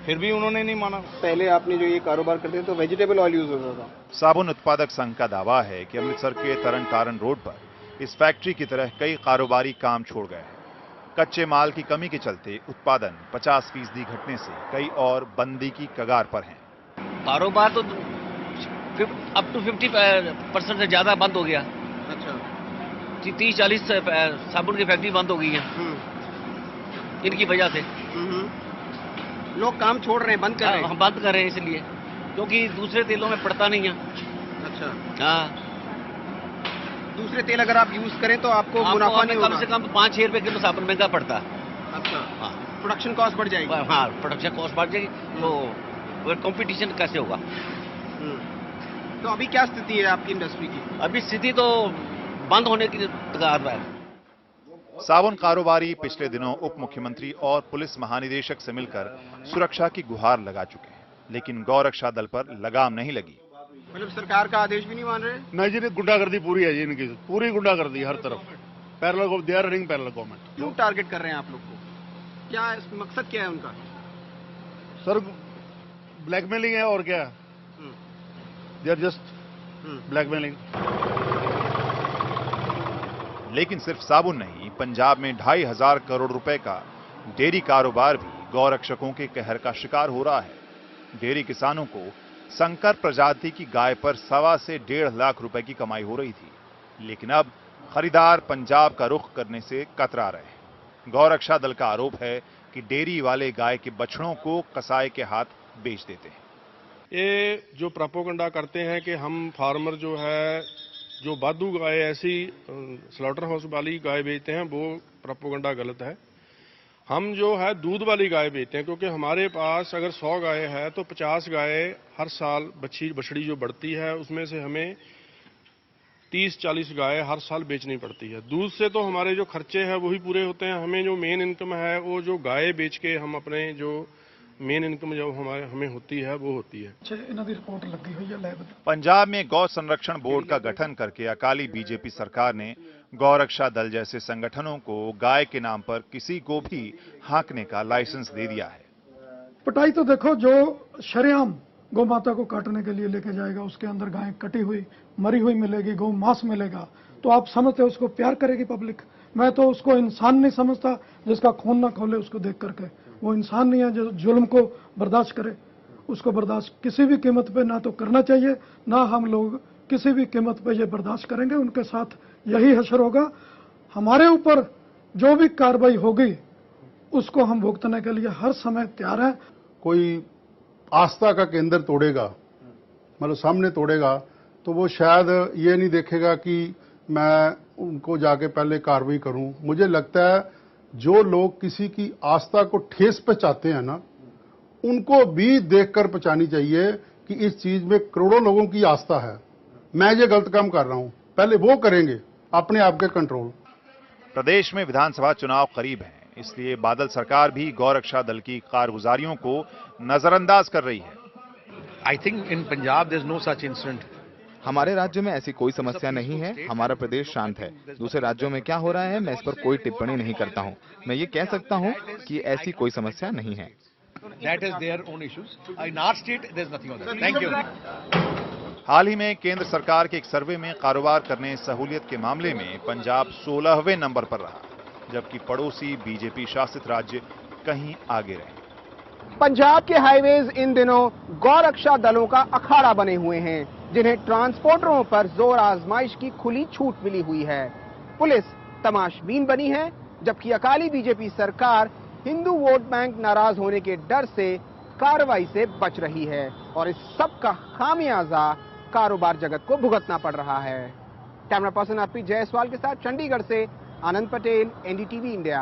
फिर भी उन्होंने नहीं माना। पहले आपने जो ये कारोबार करते थे तो वेजिटेबल ऑयल यूज होता था। साबुन उत्पादक संघ का दावा है कि अमृतसर के तरन तारण रोड पर इस फैक्ट्री की तरह कई कारोबारी काम छोड़ गए हैं। कच्चे माल की कमी के चलते उत्पादन 50% घटने से कई और बंदी की कगार पर हैं। कारोबार तो अप टू 50% से ज्यादा बंद हो गया। अच्छा, 30-40 साबुन की फैक्ट्री बंद हो गई है इनकी वजह से। लोग काम छोड़ रहे हैं, बंद कर रहे हैं। हम बंद कर रहे हैं इसलिए, क्योंकि दूसरे तेलों में पड़ता नहीं है। अच्छा। हाँ, दूसरे तेल अगर आप यूज करें तो आपको मुनाफा नहीं होगा। कम से कम 5-6 रुपए किलो साबुन महंगा पड़ता है। अच्छा। हाँ, प्रोडक्शन कॉस्ट बढ़ जाएगी। हाँ, प्रोडक्शन कॉस्ट बढ़ जाएगी, तो कंपटीशन कैसे होगा? तो अभी क्या स्थिति है आपकी इंडस्ट्री की? अभी स्थिति तो बंद होने की कगार पर है। साबुन कारोबारी पिछले दिनों उप मुख्यमंत्री और पुलिस महानिदेशक से मिलकर सुरक्षा की गुहार लगा चुके हैं, लेकिन गौरक्षा दल पर लगाम नहीं लगी। मतलब सरकार का आदेश भी नहीं मान रहे? नहीं जी, गुंडागर्दी पूरी है जी इनकी, पूरी गुंडागर्दी हर तरफ। Parallel, they are running parallel government. क्यों टारगेट कर रहे हैं आप लोग को? क्या मकसद क्या है उनका? सर ब्लैकमेलिंग है और क्या, दे आर जस्ट ब्लैकमेलिंग। लेकिन सिर्फ साबुन नहीं, पंजाब में 2,500 करोड़ रुपए का डेयरी कारोबार भी गौरक्षकों के कहर का शिकार हो रहा है। डेयरी किसानों को संकर प्रजाति की गाय पर 1.25 से 1.5 लाख रुपए की कमाई हो रही थी, लेकिन अब खरीदार पंजाब का रुख करने से कतरा रहे हैं। गौरक्षा दल का आरोप है कि डेयरी वाले गाय के बछड़ों को कसाई के हाथ बेच देते हैं। ये जो प्रोपोगंडा करते हैं कि हम फार्मर जो है जो बादू गाय ऐसी स्लॉटर हाउस वाली गाय बेचते हैं, वो प्रोपोगंडा गलत है। हम जो है दूध वाली गाय बेचते हैं, क्योंकि हमारे पास अगर 100 गाय है तो 50 गाय हर साल बछड़ी जो बढ़ती है उसमें से हमें 30-40 गाय हर साल बेचनी पड़ती है। दूध से तो हमारे जो खर्चे हैं वही पूरे होते हैं। हमें जो मेन इनकम है वो जो गाय बेच के हम अपने जो मेन इनकम जो हमें होती है वो होती है। रिपोर्ट लगी हुई है लैब। पंजाब में गौ संरक्षण बोर्ड का गठन करके अकाली बीजेपी सरकार ने गौरक्षा दल जैसे संगठनों को गाय के नाम पर किसी को भी हाँकने का लाइसेंस दे दिया है। पटाई तो देखो, जो शरेआम गौ माता को काटने के लिए लेके जाएगा, उसके अंदर गाय कटी हुई मरी हुई मिलेगी, गौ मांस मिलेगा, तो आप समझते हो उसको प्यार करेगी पब्लिक? मैं तो उसको इंसान नहीं समझता, जिसका खून ना खोले उसको देख करके। वो इंसान नहीं है जो जुल्म को बर्दाश्त करे। उसको बर्दाश्त किसी भी कीमत पे ना तो करना चाहिए, ना हम लोग किसी भी कीमत पे ये बर्दाश्त करेंगे। उनके साथ यही हशर होगा। हमारे ऊपर जो भी कार्रवाई होगी उसको हम भुगतने के लिए हर समय तैयार हैं। कोई आस्था का केंद्र तोड़ेगा, मतलब सामने तोड़ेगा, तो वो शायद ये नहीं देखेगा कि मैं उनको जाके पहले कार्रवाई करूं। मुझे लगता है जो लोग किसी की आस्था को ठेस पहुंचाते हैं ना, उनको भी देखकर पहचानी चाहिए कि इस चीज में करोड़ों लोगों की आस्था है। मैं ये गलत काम कर रहा हूं, पहले वो करेंगे अपने आप के कंट्रोल। प्रदेश में विधानसभा चुनाव करीब हैं, इसलिए बादल सरकार भी गौरक्षा दल की कारगुजारियों को नजरअंदाज कर रही है। I think in Punjab there is no such incident. हमारे राज्य में ऐसी कोई समस्या नहीं है। हमारा प्रदेश शांत है। दूसरे राज्यों में क्या हो रहा है मैं इस पर कोई टिप्पणी नहीं करता हूं। मैं ये कह सकता हूं कि ऐसी कोई समस्या नहीं है। That is their own issues. In our state, there is nothing on that. Thank you. हाल ही में केंद्र सरकार के एक सर्वे में कारोबार करने सहूलियत के मामले में पंजाब 16वें नंबर पर रहा, जबकि पड़ोसी बीजेपी शासित राज्य कहीं आगे रहे। पंजाब के हाईवेज इन दिनों गौरक्षा दलों का अखाड़ा बने हुए हैं, जिन्हें ट्रांसपोर्टरों पर जोर आजमाइश की खुली छूट मिली हुई है। पुलिस तमाशबीन बनी है, जबकि अकाली बीजेपी सरकार हिंदू वोट बैंक नाराज होने के डर से कार्रवाई से बच रही है और इस सब का खामियाजा कारोबार जगत को भुगतना पड़ रहा है। कैमरा पर्सन आरपी जायसवाल के साथ चंडीगढ़ से आनंद पटेल, एनडीटीवी इंडिया।